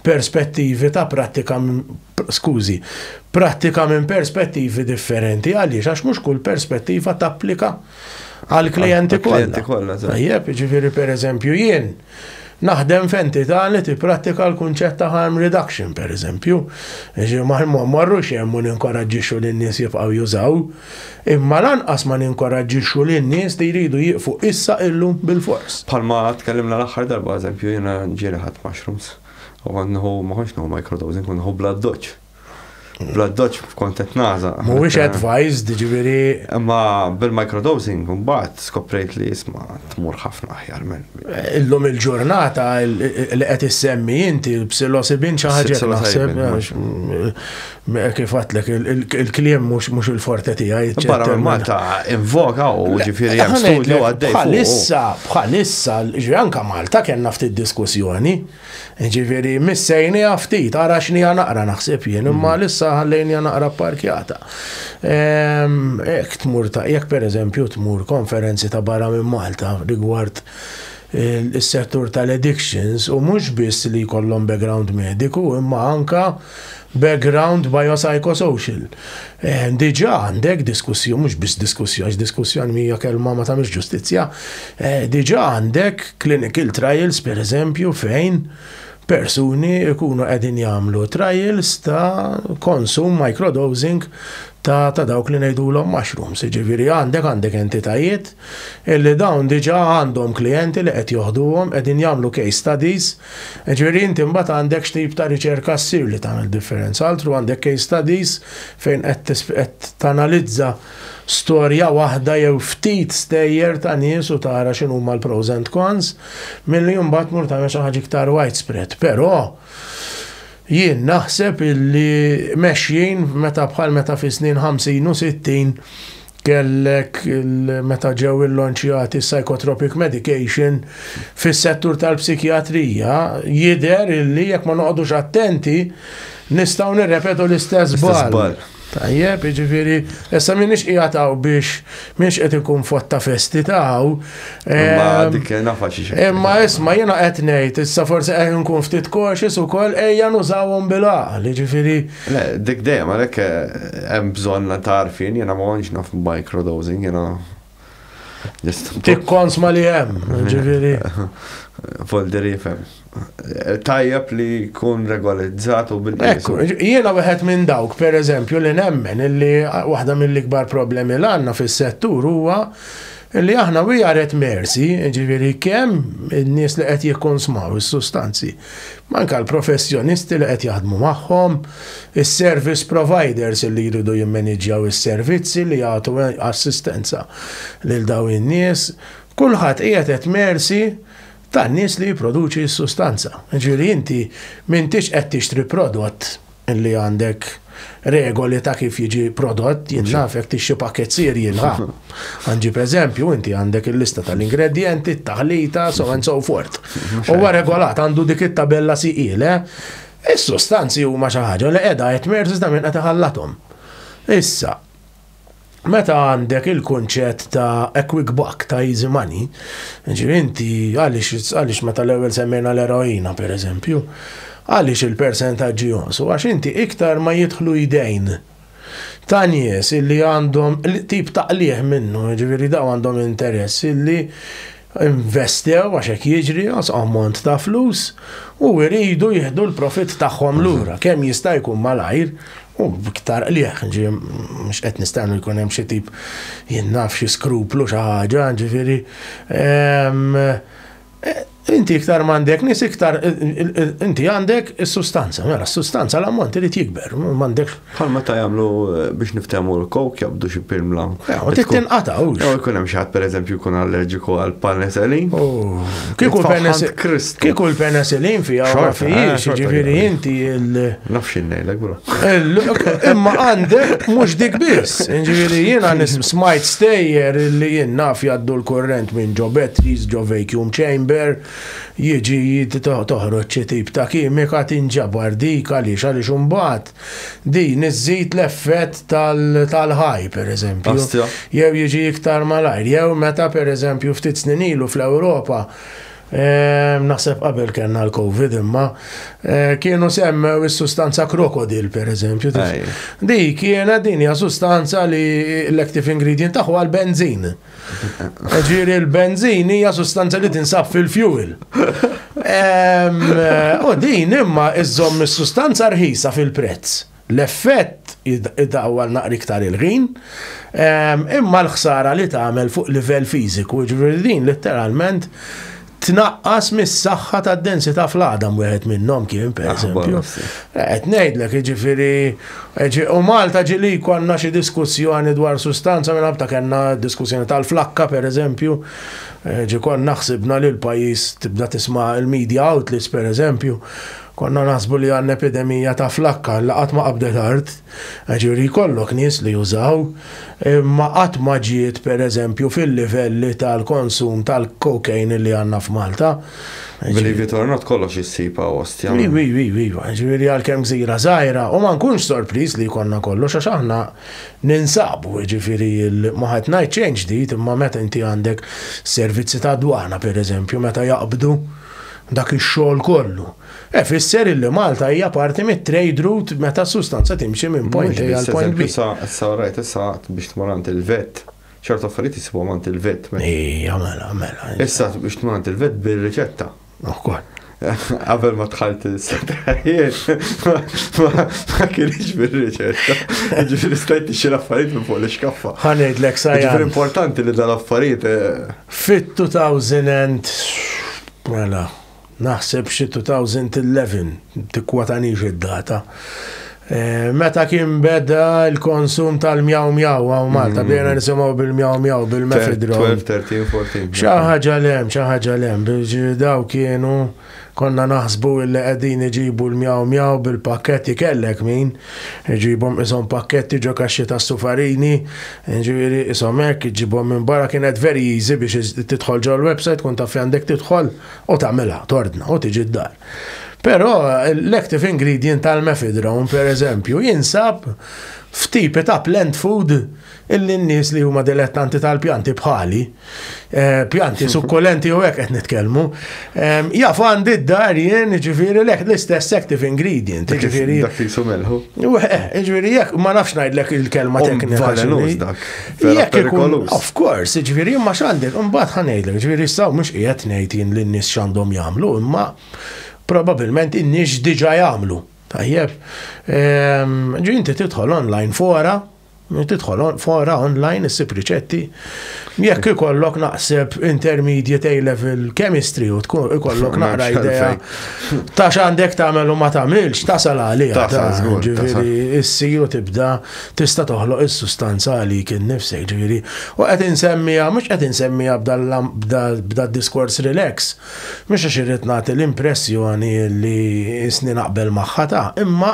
perspettivi ta' prattika minn perspettivi differenti għaliex għax mhux kull perspettiva tapplika għal-klijenti kollha. Tajjeb, ġifieri pereżempju jien naħdem f'entità li tipprattika l-kunċett ta' harm reduction, pereżempju. Ma marrux hemm ninkoraġġixxu lin-nies jibqgħu jużaw, imma lanqas ma ninkoraġġixxu lin-nies li jridu jieqfu issa illum bil-fors. Bħalma tkellimna l-aħħar darba eżempju jiena ġieli ħadd mushrooms u għandhu ma konx microdosing, kont blood dodge. Blood dodge kontet naza. Mhuwiex advised, ġifieri. Imma bil-microdosing, mbagħad skoprejt li jisma' tmur ħafna aħjar minn. Illum il-ġurnata li qed issemmi inti psilocybin xi ħaġa naħseb kif għatlek il-kliem mhux il-forte tiegħi. Barra minn Malta invoka u ġifieri hemm studju għaddej. Bħalissa ġifieri anke Malta kellna ftit diskussjoni. Ġifieri missejni ftit ara x'nija naqra naħseb jien imma lissa ħallejni naqra parkjata. Jekk pereżempju tmur konferenzi ta' barra minn Malta rigward is-settur tal-addictions u mhux biss li jkollhom background mediku imma anka background biopsychosocial. Diġà għandek diskussjoni, mhux biss diskussjoni mija kelma ma tagħmilx ġustizzja. Diġà għandek clinical trials pereżempju fejn persuni ikunu qegħdin jagħmlu trials ta' konsum microdosing ta' dawk li ngħidulhom mushrooms. Ġifieri għandek entitajiet illi dawn diġà għandhom klijenti li qed joħduhom qegħdin jagħmlu case studies. Ġifieri inti mbagħad għandek x'tip ta' riċerka ssir li tagħmel differenza. Altru għandek case studies fejn qed tanalizza storja waħda jew ftit stejjer ta' nies u tara x'inhuma l-pros and cons milli mbagħad mur tagħmel xi ħaġa iktar widespread. Però jien naħseb illi mexjin meta fi snin 50 u 60 kellek meta ġew il-lonċjati psychotropic medication fis-settur tal-psikjatrija jidher illi jekk ma noqogħdux attenti nistgħu nirrepetu l-istess bal. Tajjeb, ġifieri, issa minix qiegħataw biex minix qed ikun fotta festi taw. Imma dik nafa xi xejn. Imma isma' jiena qed ngħid, issa forsi qed nkun ftit cautious ukoll ejja nużawhom bil-għaql, ġifieri. Le, dik dejjem għalhekk hemm bżonn tarfin, jiena ma kontx naf microdosing, jiena tikkons ma li hemm, ġifieri. Folder jifhem. Tajjeb li jkun regolizzatu Ekku, jiena wieħed minn dawk, pereżempju, li nemmen illi waħda mill-ikbar problemi l għandna fis-settur huwa li aħna we are at mercy, ġifieri kemm in-nies li qed jikkonsmaw is-sustanzi. Manka l-professjonisti li qed jaħdmu magħhom, is-service providers li jridu jimmaneġġjaw is-servizzi li jagħtu assistenza lil dawn in-nies, kulħadd qiegħed at mercy ta' nies li jipproduċi s-sustanza. Ġifieri inti m'intix qed tixtri prodott li għandek regoli ta' kif jiġi prodott, jien naf jekk tixtri pakkezzir jilħa. Għanġib eżempju, inti għandek il-lista tal-ingredienti, t-taħlita, so and so forth. Huwa regolat għandu dik it-tabella siqil, is-sustanzi huma xi ħaġa li qiegħda qed merżis da minn qed iħallathom. Issa, meta għandek il-kunċett ta' a quick buck ta' easy money, inti għaliex meta l-ewwel semmejna l-eroina pereżempju, għaliex il-persentaġġi jonsu, għax inti iktar ma jidħlu idejn ta' nies illi għandhom tip ta' qlieħ minnu, ġifieri daw għandhom interess illi investew għax hekk jiġri ammont ta' flus u jridu jieħdu l-profit tagħhom lura kemm jista' jkun malajr. U biktar qlieħ, mhux qed nistennu jkun hemm xi tip jien naf xi skruplu xi ħaġa, ġifieri. Inti iktar m'għandek nies iktar inti għandek is-sustanza, mela s-sustanza l-ammont irid jikber, m'għandek. Bħal meta jagħmlu biex niftehmu l-coke jabdu xi pirmla. U tinqata'w. Jew ikun hemm xi ħadd pereżempju jkun allerġiku għal penicillin. Kieku l-penicillin fiha ma fihiex, ġifieri inti naf xi ngħidlek bro. Imma għandek mhux dik biss, ġifieri jiena smajt stejjer li jien naf jgħaddu l-kurrent minn ġo batteries, ġo vacuum chamber, jiġi toħroġ xi tip ta' kimika tinġabar dik għaliex imbagħad din iżżid l-effett tal-ħaj pereżempju. Jew jiġi iktar malajr, jew meta pereżempju ftit snin ilu fl-Ewropa naħseb qabel kellna l-Covid imma kienu semmew is-sustanza krokodil pereżempju. Dik kienet din hija sustanza li l-active ingredient tagħha l-benzin. Ġieri l-benzin hija sustanza li tinsab fil-fuel. U din imma iżomm is-sustanza rħisa fil-prezz. L-effett id-dawwal naqri iktar il-ħin, imma l-ħsara li tagħmel fuq livell fiżiku, ġifieri din letteralment tnaqqas mis-saħħa tad-densità fl-għadam wieħed minnhom kien pereżempju. Qed ngħidlek jiġifieri u Malta ġili konna xi diskussjoni dwar sustanza minn ħabta kellna diskussjoni tal-flakka pereżempju. Konna ħsibna li l-pajjiż tibda tisma' il-media outlets pereżempju. Konna naħsbu li għandna epidemija ta' flakka li qatt ma qabdet art, ġifieri jkollok nies li jużaw, imma qatt ma ġiet pereżempju fil-livelli tal-konsum tal-cocaine li għandna f'Malta. Believe it or not kollox jissipa ostja. Ġifieri għalkemm gżira żgħira u ma nkunx sorpriż li jkollna kollox għax aħna ninsabu ġifieri ma ħadd ngħid change ġdid imma meta inti għandek servizzi ta' dwana pereżempju meta jaqbdu dak ix-xogħol kollu. Fisser illi Malta hija parti mit-trade route meta sustanza timxi minn point A għal point B. Issa rajt issa biex tmorant il-vet. ċertu affarijiet jisibu għamant il-vet. Mela. Issa biex tmorant il-vet bil-riċetta. Ukoll. Qabel ma tħalt il-settajiet, ma kienx bil-riċetta. Ġifiri stajt tixi l-affarijiet minn fuq l-iskaffa. Ħanejdlek sajja. Ġifiri importanti li dal-affarijiet. Fit-2000 mela. Naħseb xi 2011 tikkwatanix id-data. Meta kien beda l-konsum tal-mjaw mjaw għaw Malta, bjena nisimgħu bil-mjaw mjaw, bil-mefedron. 12, 13, 14. ċaħġa lem, biex daw kienu konna naħsbu li qegħdin iġibu l-mjaw mjaw bil-pakketti kellek min, iġibhom isom pakketti ġo kaxxi ta' Sufarini, ġifieri isom hekk iġibhom minn barra kienet very easy biex tidħol ġo l-website kun taf għandek tidħol u tagħmilha tordna u tiġi d-dar. Però l-active ingredient tal-mefedron, per eżempju, jinsab f'tipi ta' plant food illi n-nies li huma dilettanti tal-pjanti bħali, pjanti sukkulenti u hekk qed nitkellmu, jafu għandi d-dar jien ġifieri l-istess active ingredient. Ġifieri dak li sumelħu. Ġifieri jekk ma nafx ngħidlek il-kelma teknika. Jekk ikun of course, ġifieri imma x'għandek, imbagħad ħanejdlek, ġifieri issa mhux qiegħed ngħid jien lin-nies x'għandhom jagħmlu, imma probabilment in-nies diġà jagħmlu. Tajjeb, ġinti tidħol online fora online issib riċetti, jekk ikollok naqseb intermediate A-level chemistry u tkun ikollok naqra idea ta' x'għandek tagħmel u ma tagħmilx tasal għaliha. Ġifieri issir u tibda tista' toħloq is-sustanza għalik innifsek ġifieri. U qed insemmiha mhux qed insemmiha b'da diskors relax, mhux għax irid nagħti l-impressjoni li isni naqbel magħha ta' imma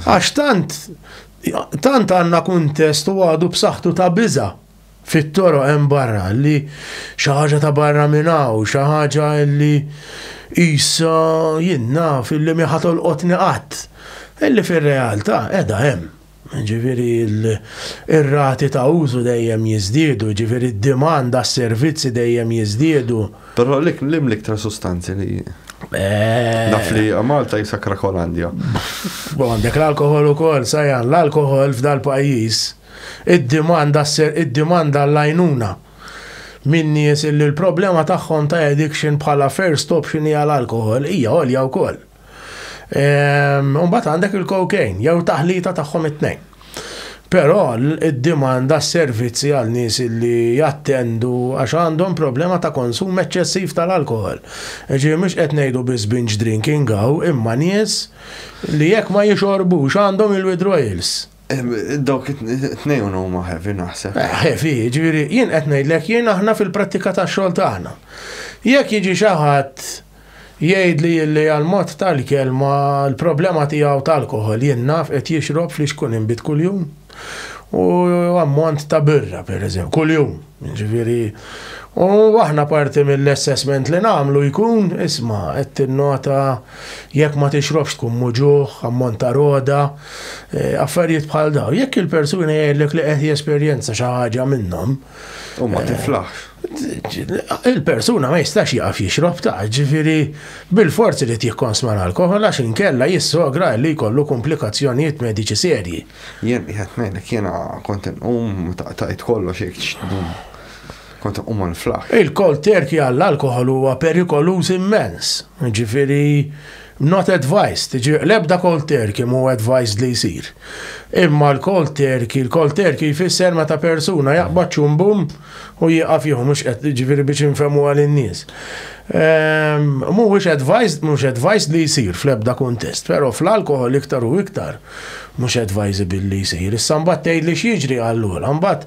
għax tant għandna kuntest u għadu b'saħħtu ta' biża' fit-toroq hemm barra li xi ħaġa ta' barra minn hawn, xi ħaġa li issa jiena fil-li mi ħatolqotni qatt. Illi fir-realtà qiegħda hemm. Ġifieri ir-rati ta' użu dejjem jiżdiedu, ġifieri d-dimanda s-servizzi dejjem jiżdiedu. Però l-iktar sustanzi li naf li Malta jisakra Kolandja. Għandek l-alkohol ukoll, sajjan, l-alkohol f'dal pajjiż, id-dimanda l-għajnuna min nies li l-problema tagħhom ta' addiction bħala first option hija l-alkohol hija għolja wkoll. Mbagħad għandek il-cocaine jew taħlita tagħhom it-tnejn. Però id-dimanda s-servizzi għal nies li jattendu għax għandhom problema ta' konsum eċċessiv tal-alkohol. Ġifieri mhux qed ngħidu biss binge drinking hawn imma nies li jekk ma jixorbux għandhom il-withdrawals. Dawk it-tnejn huma heavy naħseb. Heavy, ġifieri jien qed ngħidlek jien aħna fil-prattika tax-xogħol tagħna. Jekk jiġi xi ħadd jgħid li għal-mod tal-kelma l-problema tiegħu tal-alkohol jien naf qed jixrob fli xkun inbit kuljum. U ammont ta' birra, per eżempju, kuljum. Ġifieri, u aħna parti mill-assessment li nagħmlu jkun isma' qed tinnota jekk ma tixrobx tkun muġuħ, ammont ta' roda, affarijiet bħal dawn. Jekk il-persuna jgħidlek li qed jesperjenza xi ħaġa minnhom. U ma tiflaħx. Il-persuna ma jistax jaqaf jixrob ta' ġifieri bil-forzi li jikkonsma l-alkohol għax inkella jissogra li jkollu komplikazzjonijiet mediċi serji. Jien qed ngħidlek jiena kont taqgħid kollox hekk kont l-flaħ. Il-cold turkey għall-alkohol huwa perikolus immens. Ġifieri not advised. L-ebda cold turkey mhu advised li jsir. Imma l-cold turkey jfisser meta persuna jaqbad ċumbum u jieqaf jieħu mhux qed ġifieri biex infhemu għal in-nies. Mhuwiex advised li jsir fl-ebda kuntest, però fl-alkohol iktar u iktar mhux advisable li jsir. Issa mbagħad tgħid li x'jiġri allura, mbagħad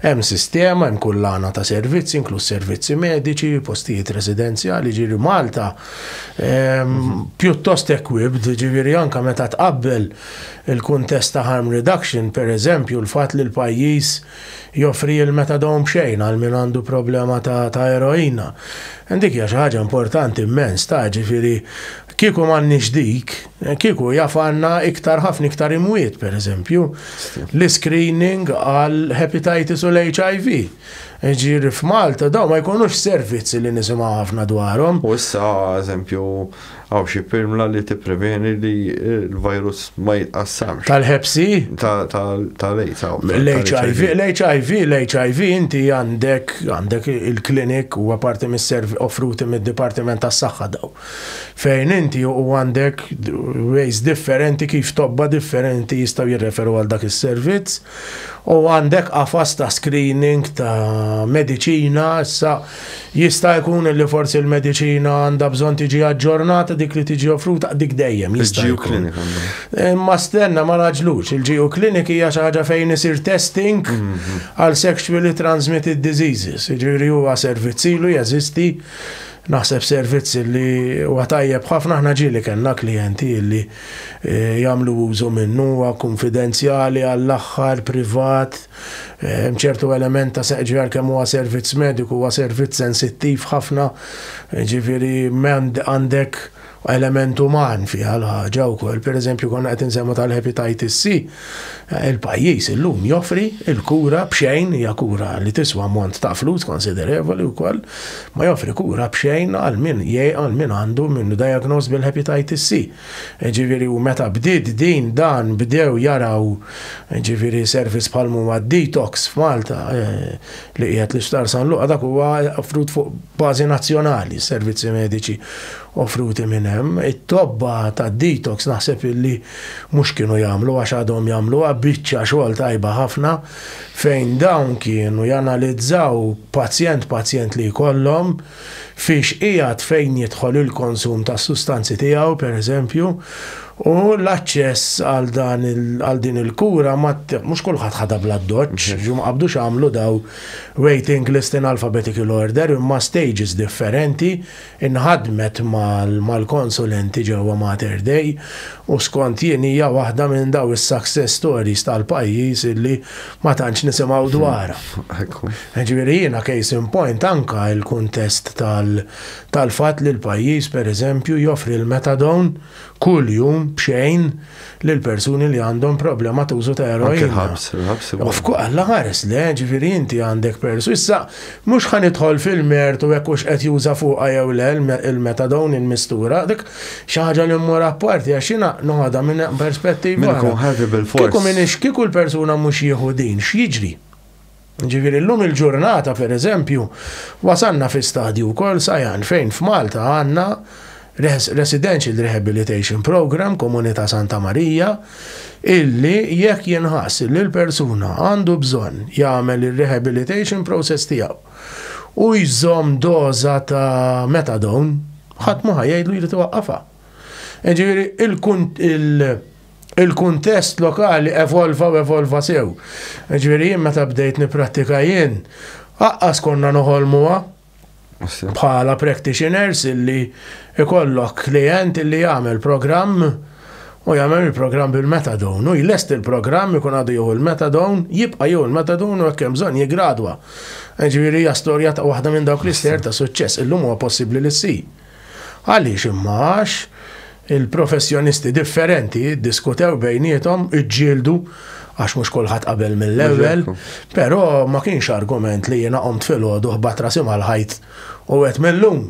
hemm sistema, hemm kullana ta' servizzi, inkluż servizzi mediċi, postijiet residenzjali, ġieri Malta pjuttost equipped, ġifieri anke meta tqabbel il-kuntest ta' harm reduction, per eżempju, l-fatt li l-pajjiż joffri il-metadon b'xejn għal min għandu problema ta' eroina. Dik hija xi ħaġa importanti immens ta' ġifieri kieku m'għandniex dik, kieku jaf għandna ħafna iktar imwiet, per eżempju, l-screening għal hepatitis u l-HIV. Ġiri f'Malta daw ma jkunux servizzi li nisimgħu ħafna dwarhom. U issa eżempju għaw xi pirmla li tippreveni li l-virus ma jitqassamx. Tal-Hep C? L-HIV inti għandek il-klinik huwa parti offruti mid-Dipartiment tas-Saħħa daw. Fejn inti u għandek ways differenti kif tobba differenti jistgħu jirreferu għal dak is-servizz u għandek qafas ta' screening ta' mediċina, issa jista' jkun li forsi l-mediċina għandha bżonn tiġi aġġornata dik li tiġi offruta dik dejjem jista' jkun. Ma stenna ma naġlux, il-Geo Clinic hija xi ħaġa fejn isir testing għal sexually transmitted diseases. Jiġifieri huwa servizz ilu jeżisti. Naħseb servizzi li huwa tajjeb ħafna aħna ġieli kellna klijenti li jagħmlu użu minnu huwa konfidenzjali għall-aħħar privat, ċertu element ta' seġġar kemm huwa servizz mediku huwa servizz sensittiv ħafna, ġifieri għandek element uman fiha l-ħaġa wkoll. Pereżempju konna qed insemmu tal-hepatitis C, il-pajjiż illum joffri il-kura b'xejn, hija kura li tiswa ammont ta' flus konsiderevoli wkoll, ma joffri kura b'xejn għal min għandu minnu diagnos bil-hepatitis C. Ġifieri u meta bdiet din dan bdew jaraw ġifieri servizz bħal huwa detox f'Malta li qiegħed l-Isptar San Luqa dak huwa offrut fuq bażi nazzjonali, servizzi mediċi offruti minn hemm. It-tobba ta' detox naħseb illi mhux kienu jagħmlu għax għadhom jagħmluha biċċa xogħol tajba ħafna fejn dawn kienu janalizzaw pazjent li jkollhom fiex qiegħed fejn jidħol il-konsum ta' sustanzi tiegħu pereżempju u l-aċċess għal din il-kura mhux kulħadd ħadha bla doċċ, ma qabdux għamlu daw waiting list in alphabetical order imma stages differenti inħadmet mal-konsulenti ġewwa Mater Dei u skont jien hija waħda minn daw is-success stories tal-pajjiż illi ma tantx nisimgħu dwarha. Ġifieri jiena case in point anke l-kuntest tal-fatt li l-pajjiż pereżempju joffri l-metadon kull jum b'xejn lil persuni li għandhom problema ta' użu ta' eroina. Alla ħares le, ġifieri inti għandek persu. Issa mhux ħanidħol fil-mertu hekk hux qed juża fuqha jew le il-metadon il-mistura, dik xi ħaġa li mmur apparti għax jiena noħodha minn perspettiva. Kieku l-persuna mhux jieħu din, x'jiġri? Ġifieri llum il-ġurnata pereżempju wasanna fi stadju wkoll sajan fejn f'Malta għandna Residential Rehabilitation Program Komunità Santa Marija illi jekk jinħass li l-persuna għandu bżonn jagħmel ir-rehabilitation process tiegħu u jżomm doża ta' metadon ħadd ma ħajjgħidlu jrid iwaqqafha. Ġifieri il-kuntest lokali evolva sew. Ġifieri jien meta bdejt nipprattika jien aqqas konna noħolmuha bħala practitioners illi ikollok klient illi jagħmel programm u jagħmel il-programm bil-metadon u jlest il-programm ikun għadu jew il-metadon jibqa' jew il-metadon u hekk hemm bżonn jigradwa. Ġifieri hija storja ta' waħda minn dawk l-ister ta' suċċess illum huwa possibbli li ssir. Għaliex immax il-professjonisti differenti diskutew bejniethom iġġieldu għax mhux kulħadd qabel mill-ewwel, però ma kienx argument li jiena qomt filgħodu ħbad rasi mal-ħajt u qed millum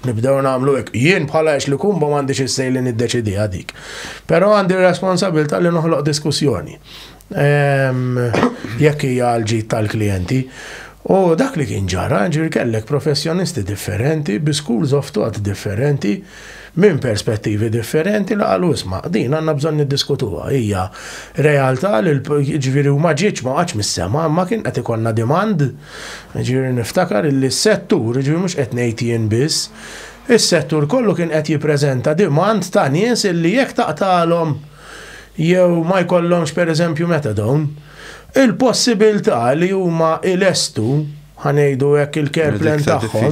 nibdew nagħmlu hekk. Jien bħala għex li kumba m'għandix issej li niddeċidiha dik. Però għandi responsabilità li noħloq diskussjoni. Jekk hija l-ġid tal-klijenti. U dak li kien ġara, ġifieri kellek professjonisti differenti, bi schools of thought differenti, minn perspettivi differenti li qalu isma' din għandna bżonn niddiskutuha. Hija realtà li ġifieri huma ġietx ma qatx mis-sema, imma kien qed ikollna demand, ġifieri niftakar li s-settur ġifieri mhux qed ngħid jien biss, is-settur kollu kien qed jippreżenta demand ta' nies illi jekk taqtalhom jew ma jkollhomx pereżempju methadone, il-possibilità li huma ilestu ħanejdu hekk il-care plan tagħhom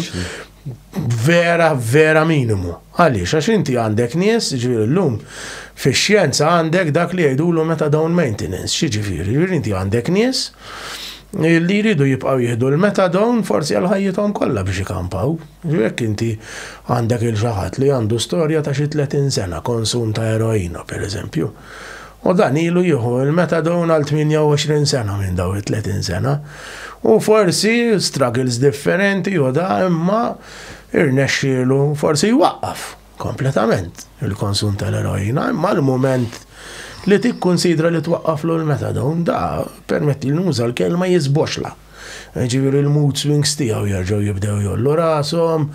vera minimu. Għaliex għax inti għandek nies, ġifieri llum fix-xjenza għandek dak li jgħidulu methadone maintenance, xiġifieri, inti għandek nies li jridu jibqgħu jieħdu l-metadone forsi għal ħajjithom kollha biex ikampaw. Jekk inti għandek il-ġaħat li għandu storja ta' xi 30 sena konsum ta' eroina pereżempju. U dan ilu jieħu il-metadone għal 28 sena minn daw 30 sena. U forsi struggles differenti u da imma irnexxielu forsi jwaqqaf kompletament il-konsum tal-eroina, imma l-moment li tikkonsidra li twaqqaflu l-metadone da permetti l-nuża l-kelma jizboxla. Ġifieri il-mood swings tiegħu jerġgħu jibdew jollu rashom,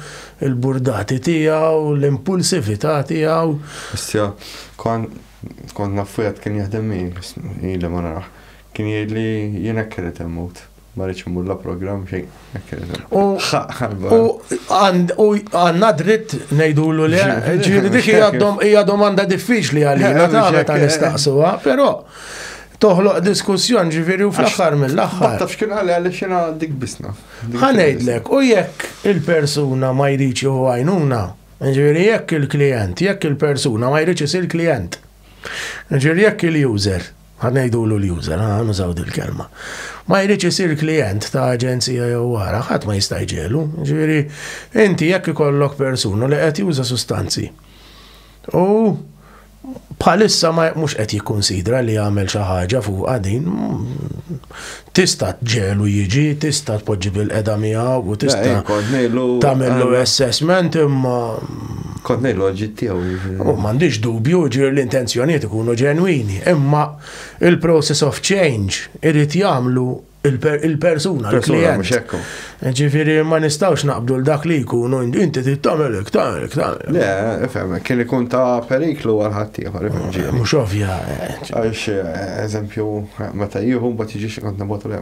il-burdati tiegħu, l-impulsività tiegħu. Issa kont nafujat kien jaħdem ilha ma narax. Kien jgħidli jien hekk irid immut. Ma rridx immur la programm xejn hekk irid. U għandna dritt ngħidulu li ġifieri dik hija domanda diffiċli għalina ta' nistaqsuha, però toħloq diskussjon ġifieri u fl-aħħar mill-aħħar. Taf x'kien għaliex jiena dik bisna. Ħanejdlek, u jekk il-persuna ma jridx jieħu għajnuna, ġifieri jekk il-klijent, jekk il-persuna ma jridx isir klijent, ġifieri jekk il-user, ħanejdulu l-user, nużaw dil-kelma, ma jridx isir klijent ta' aġenzija jew wara, ħadd ma jista' jġelu, ġifieri inti jekk ikollok persuna li qed juża sustanzi u bħalissa ma mhux qed jikkunsidra li jagħmel xi ħaġa fuq din, tista' tġelu jiġi, tista' tpoġġi bil-qeda miegħu u tista' tagħmillu assessment imma kont ngħidlu ġid tiegħu. M'għandix dubju ġier l-intenzjonijiet ikunu ġenwini, imma il-process of change irid jagħmlu il-persuna, il-klient. Ġifieri ma nistgħux naqbdu l-dak li jkunu inti tagħmel tagħmel. Le, ifhem, kien ikun ta' periklu għal ħadd ieħor, ifhem. Mhux ovvja. Għax eżempju meta jieħu mbagħad jiġix kont nabogħtu le.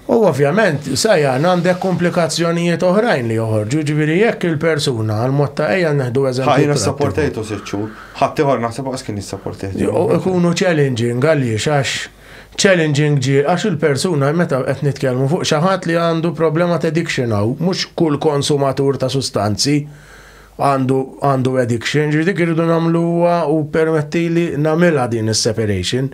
U ovvjament sajjan għandek komplikazzjonijiet oħrajn li joħorġu, ġifieri jekk il-persuna għal mod ta' ejja neħdu eżempju. Ħajna sapportejtu sitt xhur, ħadd ieħor naħseb qas kien jissapportejtu. Ikunu challenging għaliex għax challenging għax il-persuna meta qed nitkellmu fuq xi ħadd li għandu problema ta' addiction hawn, mhux kull konsumatur ta' sustanzi għandu addiction, dik irridu nagħmluha u permettili nagħmilha din is-separation.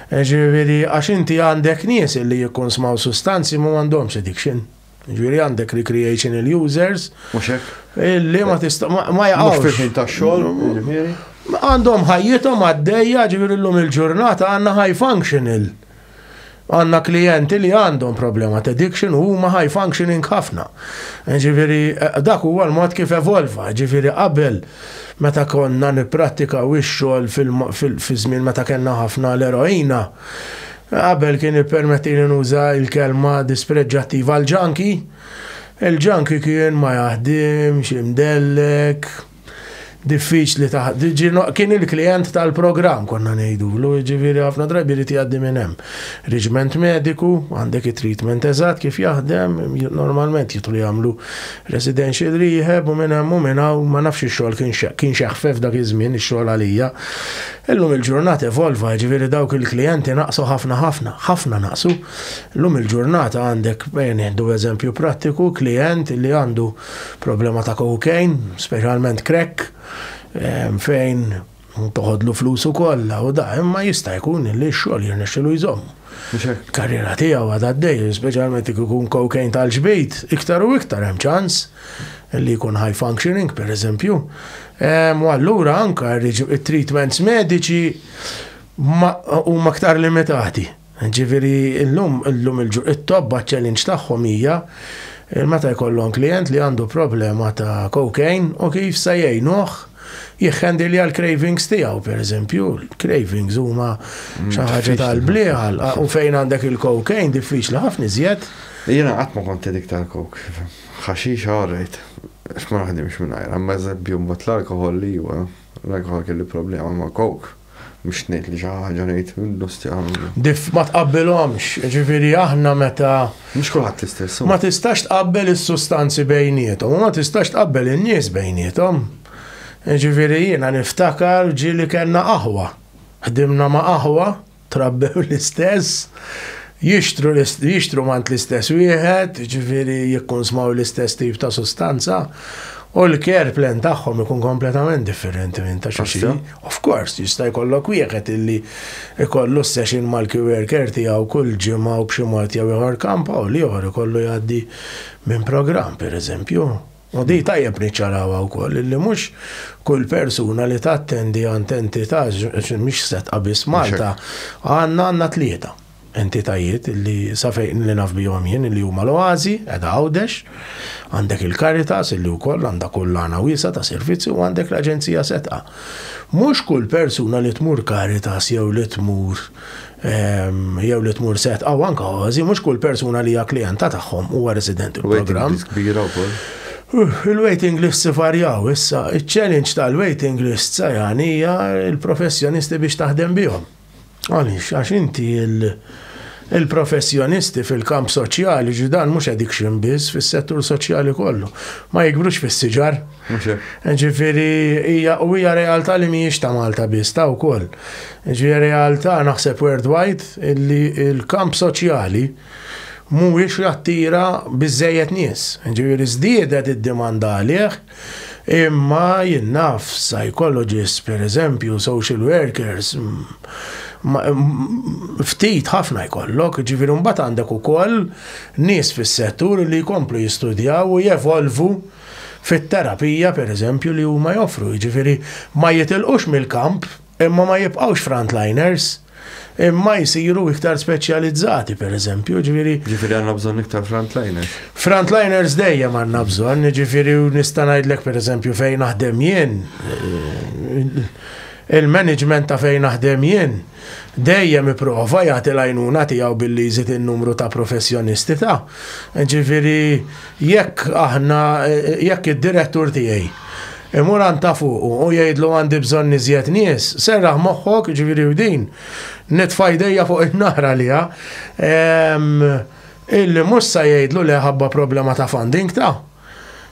Ġifieri għax inti għandek nies li jikkonsmaw sustanzi ma għandhomx addiction. Ġifieri għandek recreational users. Mhux hekk. Illi ma tista' ma jaqgħux. Mhux fil-ħin tax-xogħol, ġifieri. Għandhom ħajjithom għaddejja ġifieri llum il-ġurnata għandna high functional. Għandna klijenti li għandhom problema ta' addiction u huma high functioning ħafna. Ġifieri dak huwa l-mod kif evolva, ġifieri qabel meta konna nipprattika ix-xogħol fi żmien meta kellna ħafna l-eroina. Qabel kien ippermettili nuża l-kelma dispreġġattiva l-junkie. Il-junkie kien ma jaħdimx, imdellek, diffiċli kien il-klient tal-programm konna ngħidulu, ġifieri ħafna drabi irid jgħaddi minn hemm. Riġment mediku, għandek it-treatment eżatt kif jaħdem, normalment jitlu jagħmlu residential rehab u minn hemm u minn hawn ma nafx ix-xogħol kien xeħfef dak iż-żmien ix-xogħol għalija. Illum il-ġurnata evolva, ġifieri dawk il-klijenti naqsu ħafna naqsu. Illum il-ġurnata għandek bejn nieħdu eżempju prattiku, klient li għandu problema ta' cocaine, speċjalment crack, fejn toħodlu flusu kollha u da imma jista' jkun li x-xogħol jirnexxielu jżomm. Karriera tiegħu għadha għaddej, speċjalment ikun cocaine tal-ġbejt, iktar u iktar hemm ċans li jkun high functioning pereżempju. U allura anke it-treatments mediċi huma aktar limitati. Ġifieri llum it-tobba challenge tagħhom hija meta jkollhom klient li għandu problema ta' cocaine u kif se jgħinuh jieħħendili għal cravings tiegħu pereżempju. Cravings huma xi ħaġa tal-blieħal u fejn għandek il-cocaine diffiċli ħafna iżjed. Jiena qatt ma kont dik tal-coke. Ħaxix ħarrejt. ma naħdimx minn għajra, ma eżempju mbagħad l-alkohol li huwa l-alkohol kelli problema ma' coke. Mux nejt li ġaħġa nejt l-lusti għamlu. Ma tqabbilhomx, ġifiri aħna meta. Mux kulħadd l-istess. Ma tistax tqabbel is-sustanzi bejnietom, u ma tistax tqabbel in-nies bejnietom. Ġifiri jiena niftakar ġieli kellna qaħwa. Ħdimna ma' qaħwa, trabbew l-istess, jixtru mant l-istess wieħed, ġifiri jikkonsmaw l-istess tip ta' sustanza. U l-care plan tagħhom ikun kompletament differenti minn ta' xulxin. Of course, jista' jkollok wieħed illi ikollu session mal-coworker tiegħu kull ġimgħa u b'xi mod jew ieħor kampa u ieħor ikollu jgħaddi minn programm pereżempju. U di tajjeb niċċarawha wkoll illi mhux kull persuna li tattendi għand entità mhix setqa biss Malta għandna tlieta entitajiet illi safejn li naf bihom jien illi huma l-Oazi, edha Għawdex, għandek il-Caritas illi wkoll għandha kullana wiesa ta' servizzi u għandek l-Aġenzija Setqa. Mhux kull persuna li tmur Caritas jew li tmur Setqa u anke Oazi, mhux kull persuna li hija klijenta tagħhom huwa resident il-programm. Il-waiting list varjaw, issa iċ-challenge tal-waiting list sajani hija il-professjonisti biex taħdem bihom. Għalix, għax inti il-professjonisti fil-kamp soċjali ġidan mux addiction biz fil-settur soċjali kollu. Ma jikbrux fil-siġar. Ġifiri, u hija realtà li mhijiex ta' Malta biz ta' u koll. Ġifiri realtà naħseb worldwide illi il-kamp soċjali mhuwiex jattira biżejjed nies. Ġifiri, żdiedet id-demanda għalih, imma jinnaf psychologists, per eżempju, social workers, ftit ħafna jkollok, ġifieri mbagħad għandek ukoll nies fis-settur li jkomplu jistudjaw u jevolvu fit-terapija pereżempju li huma joffru, ġifieri ma jitilqux mill-kamp imma ma jibqgħux frontliners imma jsiru iktar speċjalizzati pereżempju, ġifieri. Ġifieri għandna bżonn iktar frontliners. Frontliners dejjem għandna bżonn, ġifieri nista' ngħidlek pereżempju fejn naħdem jien il-management ta' fejn naħdem jien dejjem ipprova jagħti l-għajnuna tiegħu billi jżid in-numru ta' professjonisti ta'. Ġifieri jekk id-direttur tiegħi imur għand ta' fuq u jgħidlu għandi bżonn iżjed nies, serraħ moħħok ġifieri din nitfa' jdejja fuq in-naħra liha illi mhux se jgħidlu li ħabba problema ta' funding ta'.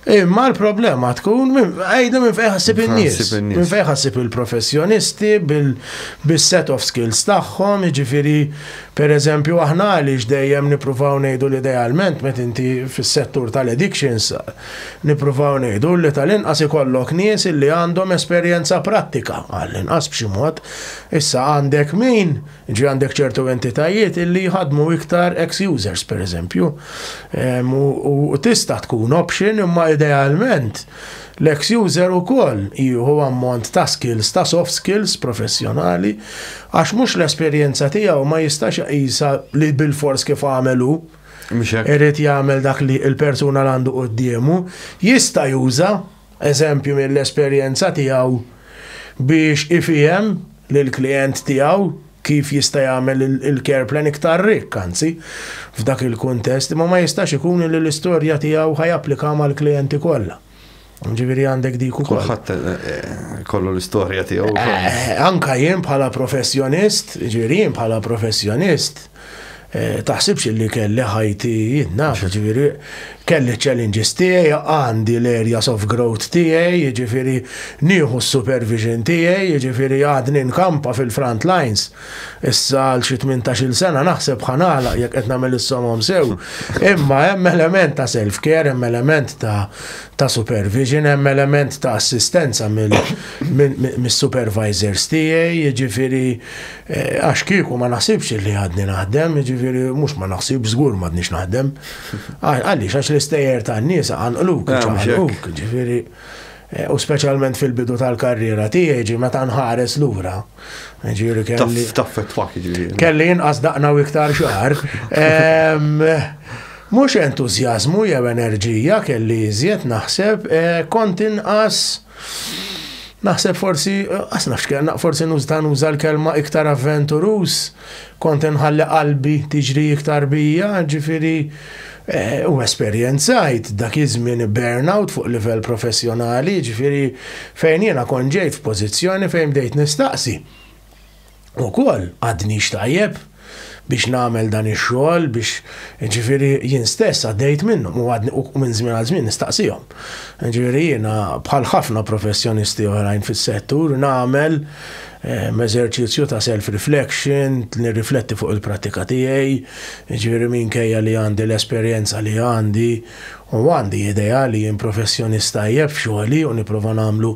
Imma l-problema tkun għajda minn fejn ħassib in-nies, minn fejn ħassib il-professjonisti bil-set of skills tagħhom, jiġifieri pereżempju aħna għaliex dejjem nippruvaw ngħidu li idealment meta inti fis-settur tal-addictions nippruvaw ngħidu li tal-inqas ikollok nies li għandhom esperjenza prattika għall-inqas b'xi mod. Issa għandek min, għandek ċertu entitajiet illi jħadmu iktar ex-users pereżempju. U tista' tkun option imma idealment l-ex-user ukoll jieħu ammont ta' skills, ta' soft skills professjonali, għax mhux l-esperjenza tiegħu ma jistax jqisha li bil-fors kif għamelu, irid jagħmel dak li l-persuna l għandu qudiemu, jista' juża eżempju mill-esperjenza tiegħu biex ifhem lill-klijent tiegħu kif jista' jagħmel il-care plan iktar rikk, anzi, f'dak il-kuntest, ma jistax ikun li l-istorja tiegħu ħajapplika mal-klijenti kollha. Ġifieri għandek dik ukoll. Kulħadd kollu l-istorja tiegħu. Anka jien bħala professjonist, ġifieri jien bħala professjonist, taħsibx li kelli ħajti jinnaf, ġifieri kelli challenges tiegħi, għandi l-areas of growth tiegħi, jiġifieri nieħu s-supervision tiegħi, jiġifieri għadni nkampa fil-front lines. Issa għal xi 18-il sena naħseb ħanala jekk qed nagħmel is-somhom sew. Imma hemm element ta' self-care, hemm element ta' supervision, hemm element ta' assistenza mis-supervisors tiegħi, jiġifieri għax kieku ma naħsibx li għadni naħdem, jiġifieri mhux ma naħsibx żgur m'għadniex naħdem. Għaliex għax l-istejjer tan-nies għanqluk, ġifieri, u speċjalment fil-bidu tal-karriera tiegħi meta nħares lura. Ġifieri kelli inqas daqna u iktar xahar. Mhux entużjażmu jew enerġija kelli iżjed naħseb kont inqas naħseb forsi nuża l-kelma iktar avventurus, kont inħalli qalbi tiġri iktar bija, ġifieri U esperjenzajt dak iż-żmien burnout fuq livell professjonali, ġifieri fejn jiena kon ġejt f'pożizzjoni fejn bdejt nistaqsi. Ukoll għadniex tajjeb biex nagħmel dan ix-xogħol biex ġifieri jien stess għaddejt minnhom u minn żmien għal żmien nistaqsihom. Ġifieri jiena bħal ħafna professjonisti oħrajn fis-settur nagħmel eżerċizzju ta' self-reflection, nirrifletti fuq il-pratika tiegħi, ġifieri minkejja li għandi l-esperjenza li għandi u għandi idea li jien professjonista tajjeb f'xogħli u nipprova nagħmlu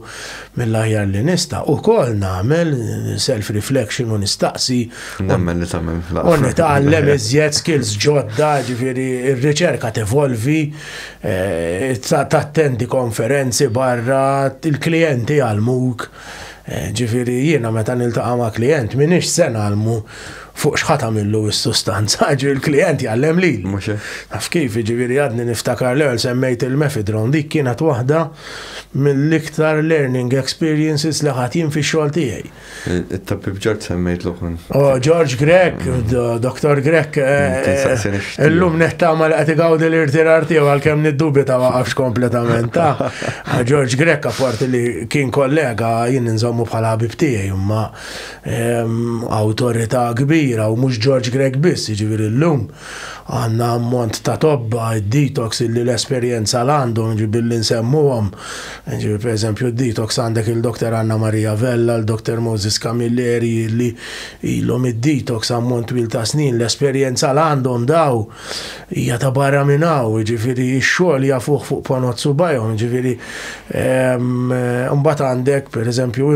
mill-aħjar li nista' ukoll nagħmel self-reflection u nistaqsi. Nemmen li tagħmel. U nitgħallem iżjed skills ġodda, ġifieri r-riċerka tevolvi, tattendi konferenzi barra, il-klijenti għalmuk. Ġifieri jiena meta niltaqa' ma' klient m'iniex se nagħmlu fuq x'ħadd għamillu s-sustanza, ġifieri il-klient jgħallem lili. Naf kif, ġifieri għadni niftakar l-ewwel semmejt il-methadone, dik kienet waħda mill-iktar learning experiences li ħadd jien fix-xogħol tiegħi. It-tabib Ġorġ semmejt l-uħun. George Gregg, Dr. Gregg, illum nettama li qed igawdi l-irtirar tiegħu għalkemm niddubita waqafx kompletament ta'. George Gregg apparti li kien kollega jien inżommu bħala ħabib tiegħi imma awtorità kbira u mhux George Gregg biss, jiġifieri llum għandna ammont ta' tobba id-detox illi l-esperjenza l-għandhom ġibilli nsemmuhom. Ġifieri pereżempju d-detox għandek il-Dr. Anna Maria Vella, l-Dr. Moses Camilleri li ilhom id-detox ammont twil ta' snin, l-esperjenza l-għandhom daw hija ta' barra minn hawn, jiġifieri x-xogħol jafuh fuq ponot subajhom, jiġifieri mbagħad għandek pereżempju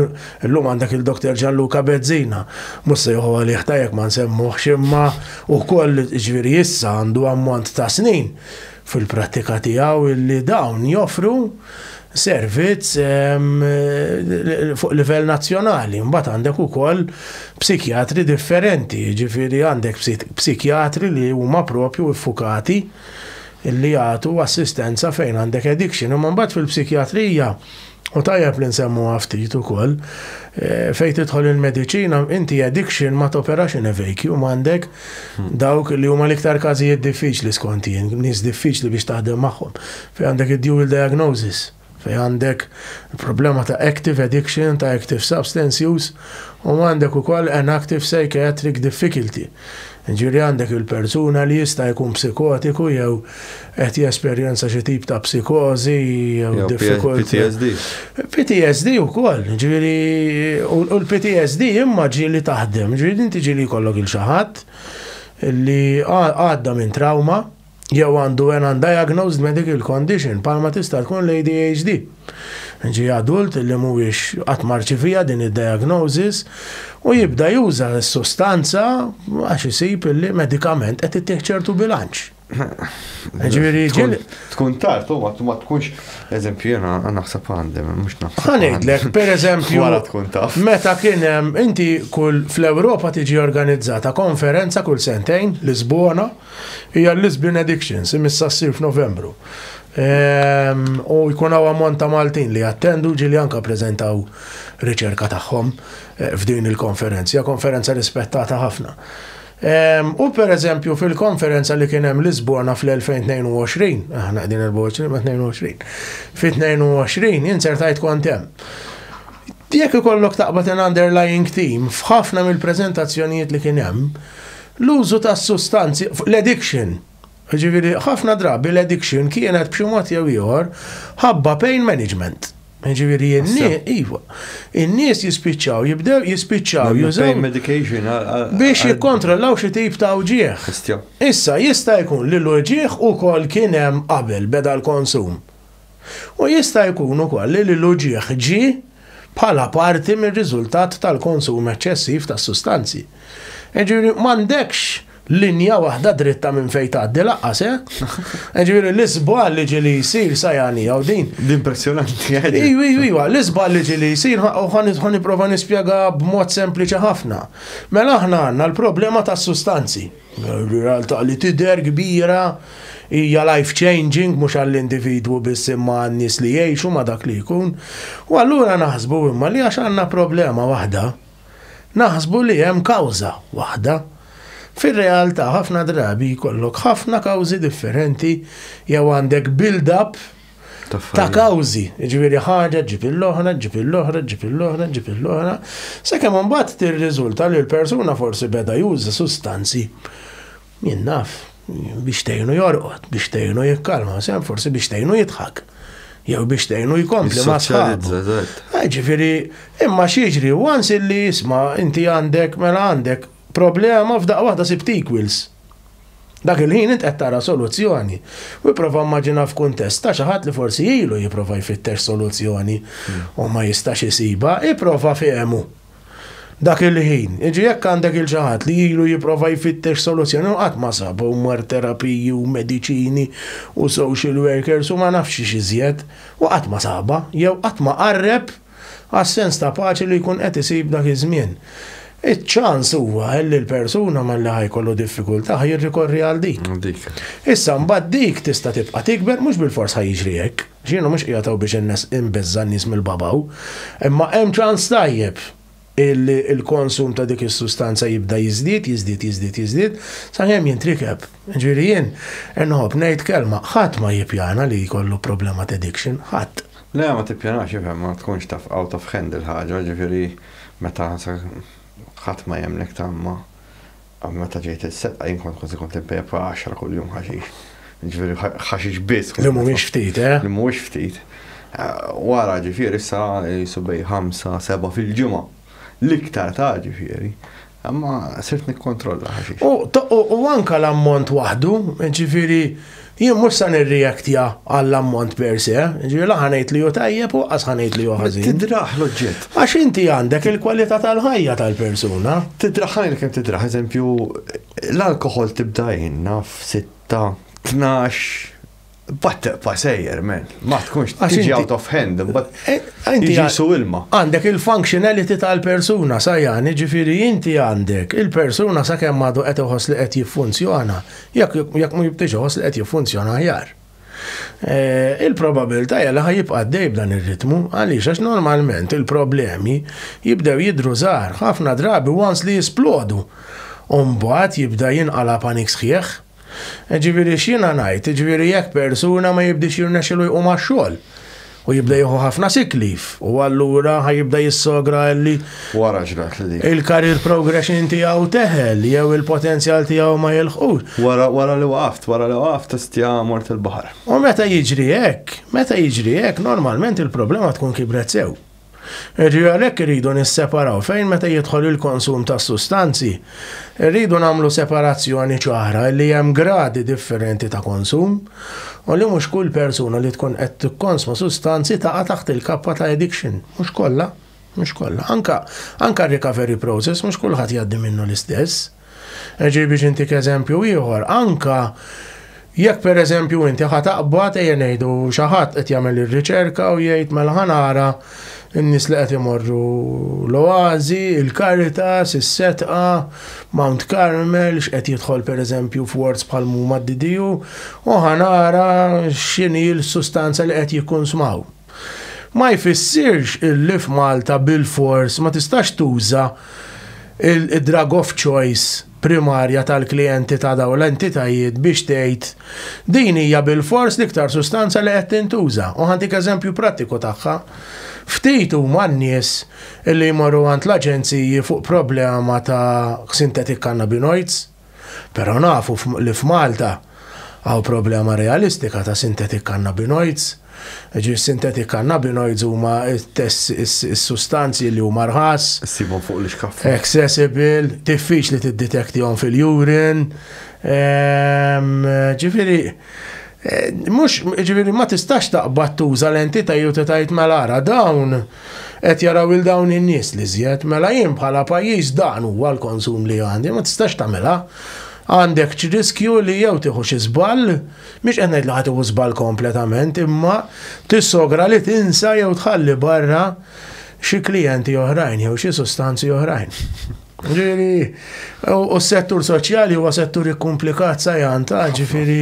llum għandek il-Dr. Gianluca Bezzina, mhux se joħu għalih tajjeb ma nsemmuhx imma wkoll ġifieri issa għandu ammont ta' snin fil-prattika tiegħu illi dawn joffru servizz fuq livell nazzjonali. Mbagħad għandek ukoll psikjatri differenti, ġifieri għandek psikjatri li huma propju iffukati illi jagħtu assistenza fejn għandek addiction. Imma mbagħad fil-psikjatrija u tajjeb li nsemmuha ftit ukoll fejn tidħol il-mediċina inti addiction ma toperax in a vacuum għandek dawk li huma l-iktar każijiet diffiċli skont jien, nies diffiċli biex taħdem magħhom. Fejn għandek id-dual diagnosis, fejn għandek il-problema ta' active addiction, ta' active substance use, u għandek ukoll an active psychiatric difficulty. Ġifieri għandek il-persuna li jista' jkun psikotiku jew qed jesperjenza xi tip ta' psikożi jew diffikultà. PTSD ukoll, ġifieri u l-PTSD imma ġieli taħdem, ġifieri inti ġieli jkollok il xi ħadd li għadda minn trauma jew għandu an undiagnosed medical condition bħalma tista' tkun l-ADHD. Ġi adult li mhuwiex qatt marċivija din id-diagnosis u jibda juża s-sustanza għax isib li medikament qed ittieħ ċertu bilanċ. Tkun tard, ma tkunx eżempju jiena naħseb għandem, mhux naħseb. Ħanejdlek pereżempju wara tkun taf. Meta kien hemm inti kull fl-Ewropa tiġi organizzata konferenza kull sentejn Lisbona hija l-Lisbon Addictions imissa ssir f'Novembru. U jkun hawn ammont ta' Maltin li attendu ġieli anke ppreżentaw riċerka tagħhom f'din il-konferenza, konferenza rispettata ħafna. U pereżempju fil-konferenza li kien hemm Lisbona fl-2022, aħna qegħdin 24 ma 22. Fit-22 insertajt kont hemm. Jekk ikollok taqbad an underlying theme f'ħafna mill-preżentazzjonijiet li kien hemm, l-użu tas-sustanzi, l-addiction. Ġifieri ħafna drabi l-addiction kienet b'xi mod jew ieħor ħabba pain management. Ġifieri in-nies jispiċċaw jispiċċaw jużaw medication biex jikkontrollaw xi tip ta' uġieħ. Issa jista' jkun li l-uġieħ ukoll kien hemm qabel beda l-konsum. U jista' jkun ukoll li l-uġieħ ġie bħala parti mir-riżultat tal-konsum eċċessiv tas-sustanzi. Ġifieri m'għandekx linja waħda dritta minn fejn tgħaddi laqqas, ġifieri l-isbal li ġieli jsir sajani jew din. L-impressjonanti għadi. Iwa, l-isbal li ġieli jsir ħa nipprova nispjega b'mod sempliċi ħafna. Mela aħna għandna l-problema tas-sustanzi. Realtà li tidher kbira hija life changing mhux għall-individwu biss imma għan-nies li jgħixu ma' dak li jkun. U allura naħsbu imma li għax għandna problema waħda, naħsbu li hemm kawża waħda. Fil-realtà ħafna drabi jkollok ħafna kawżi differenti jew għandek build-up ta' kawżi. Ġifieri ħaġa ġib il-oħra, ġib il-oħra, ġib il-oħra, ġib il-oħra. Sakemm imbagħad tirriżulta li l-persuna forsi beda juża sustanzi min naf biex tgħinu jorqod, biex tgħinu jikkalma, sem forsi biex tgħinu jidħak. Jew biex tgħinu jkompli ma' sħabu. Ġifieri imma x'jiġri once illi jisma' inti għandek mela għandek problema f'daqqa waħda sibt equals. Dak il-ħin int qed tara soluzzjoni. U jipprova immaġina f'kuntest ta' xi ħadd li forsi ilu jipprova jfittex soluzzjoni u ma jistax isiba, jipprova fehmu. Dak il-ħin. Iġi jekk għandek il-xi ħadd li ilu jipprova jfittex soluzzjoni u qatt ma sab u mar terapiji u mediċini u social workers u ma nafx iżjed u qatt ma saba jew qatt ma qarreb għas-sens ta' paċi li jkun qed isib dak iż-żmien. Iċ-ċans huwa li l-persuna malli ħajkollu diffikultà jirrikorri għal dik. Issa mbagħad dik tista' tibqa' tikber mhux bil-fors ħajjiġri hekk. X'jienu mhux qiegħu biex inbeżza n-nies mill-babaw, imma hemm ċans tajjeb il-konsum ta' dik is-sustanza jibda jiżdied sakemm jintrikeb. Ġifieri jien inħobb ngħid kelma ħadd ma jippjana li jkollu problema ta' addiction, ħadd. Le ma tippjanax jifhem ma tkunx taf out of hand il-ħaġa, ġifieri meta ħadd ma jemlek tamma. Meta ġejt is-setqa jien kont impejja 10 kuljum ħaxix. Ġifieri ħaxix biss. Li mhumiex ftit, Li mhuwiex ftit. Wara ġifieri issa jisubej 5-7 fil-ġimgħa. L-iktar ta' ġifieri. Amma sirt nikkontrolla ħaxix. U anke l-ammont waħdu, ġifieri jien mhux se nirreaktja għall-ammont per se, ġifieri ħanejt li hu tajjeb u qas ħanejt li hu ħażin. Tidraħ l-oġġett. Għax inti għandek il-kwalità tal-ħajja tal-persuna. Tidraħ ħajlek kemm tidraħ, eżempju, l-alkoħol tibda jenna f'6-12 Battaq sejjer, men. Ma tkunx tiġi out of hand, but jiġisu ilma. Għandek il-functionality tal-persuna, sajjani, ġifieri inti għandek il-persuna sakemm għadu qed iħoss li qed jiffunzjona, jekk mu jibtiex iħoss li qed jiffunzjona aħjar. Il-probabilità hija ħajibqa' għaddej b'dan ir-ritmu għaliex għax normalment il-problemi jibdew jidhru żgħar ħafna drabi once li jisplodu. U mbagħad jibda jinqala panik sħiħ. Ġifieri x'jiena ngħid, ġifieri jekk persuna ma jibdix jirnexxielu jqum għax-xogħol u jibda jieħu ħafna sick leave u allura ħajibda jissogra li wara ġrat li il-career progression tiegħu teħel jew il-potenzjal tiegħu ma jilħqux. Wara li waqft tistja mort il-baħar. U meta jiġri hekk, normalment il-problema tkun kibret sew. Għalhekk iridu nisseparaw fejn meta jidħol il-konsum ta' sustanzi. Irridu nagħmlu separazzjoni ċara li hemm gradi differenti ta' konsum u li mhux kull persuna li tkun qed tikkonsma sustanzi taqa' taħt il-kappa ta' addiction. Mhux kollha. Anka recovery process mhux kulħadd jgħaddi minnu l-istess. Biex intik eżempju ieħor, anka jekk pereżempju inti ħataqbad ejja ngħidu xi ħadd qed jagħmel ir-riċerka u jgħid mela ħanara in-nies li qed imorru l-Oażi, il-Caritas, is-Setqa, Mount Carmel, x'qed jidħol pereżempju f'wards bħal huma d-DDU u ħanara x'inhi l-sustanza li qed jikkonsmaw. Ma jfissirx illi f'Malta bil-fors ma tistax tuża il-drug of choice primarja tal-klijenti ta' dawn l-entitajiet biex tgħid din hija bil-fors l-iktar sustanza li qed tintuża. U ħantik eżempju prattiku tagħha. Ftit huma n-nies li jmorru għand l-aġenziji fuq problema ta' synthetic cannabinoids, però nafu li f'Malta hawn problema realistika ta' synthetic cannabinoids. Synthetic cannabinoids huma s-sustanzi li huma rħas, issibhom fuq l-iskaffa. Accessible, diffiċli tiddetektihom fil-urine. Ġifieri ma tistax taqbad tuża l-entitajiet u tgħid mela ara dawn qed jaraw il dawn in-nies li żjed mela jien bħala pajjiż dan huwa l-konsum li għandi, ma tistax tagħmilha. Għandek riskju li jew tieħu xi żball, mhix qed ngħid li ħadd tieħu żball kompletament, imma tissogra li tinsa jew tħalli barra xi klijenti oħrajn jew xi sustanzi oħrajn. Ġifieri, u s-settur soċjali huwa settur ikkumplikat sajjanta, ġifieri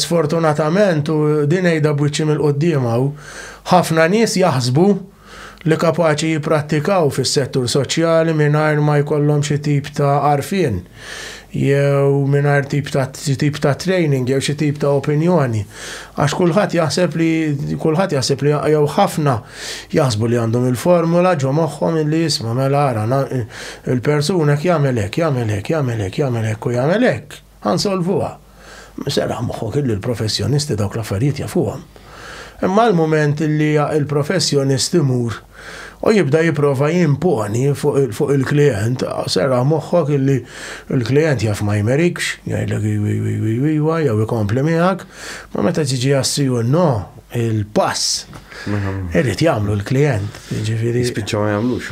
sfortunatament u din għejda bwiċċi mill-qudiem hawn ħafna nies jaħsbu li kapaċi jipprattikaw fis-settur soċjali mingħajr ma jkollhom xi tip ta' għarfien jew mingħajr tip ta' training jew xi tip ta' opinjoni. Għax kulħadd jaħseb li jew ħafna jaħsbu li għandhom il-formula ġo moħħhom illi jisma' mela ara il-persuna jagħmel hekk u jagħmel hekk. Ħansolvuha. Seraħ moħħok illi l-professjonisti dawk l-affarijiet jafuhom. Imma l-moment li il-professjonist imur u jibda jiprofa jimponi fuq il-klient, serra moħħok illi il-klient jaf ma jmerikx, jgħidlek jew ikompli miegħek, ma meta tiġi jassiju no, il-pass. Irrid jagħmlu l-klient. Jispiċċaw ma jagħmlux.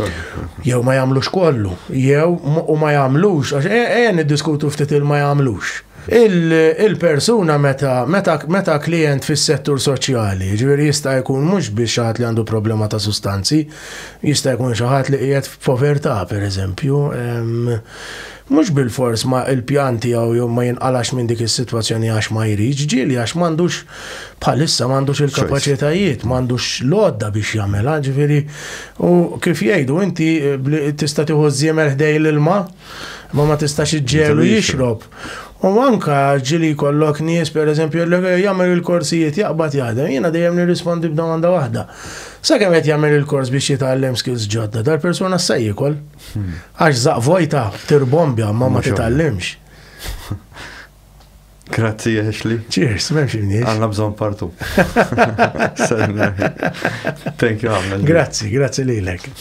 Jew ma jagħmlux kollu, jew u ma jagħmlux, għax niddiskutu ftit il-ma jagħmlux. Il-persuna meta klient fis-settur soċjali, ġifieri jista' jkun mhux biex xi ħadd li għandu problema ta' sustanzi, jista' jkun xi ħadd li qiegħed f'povertà pereżempju, mhux bil-fors ma il-pjanti jew ma jinqalax minn dik is-sitwazzjoni għax ma jridx, ġieli għax m'għandux bħalissa m'għandux il-kapaċitajiet, m'għandux l-għodda biex jagħmelha, ġifieri u kif jgħidu inti tista' tieħu żiemel ħdej l-ilma, ma tistax iġġielu jixrob. U anka ġili kollok nies, per eżempju, jagħmel il-korsijiet jaqbad jaħdem, jiena dejjem nirrispondi b'domanda waħda. Sakemm qed jagħmel il-kors biex jitgħallem skills ġodda, dal-persuna se jikol. Għax żaq vojta tirbombja ma titgħallimx. Grazzi, Ashley. Cheers, m'hemmx il-niex. Għandna bżonn partu. Thank you, Ahmed. Grazzi lilek.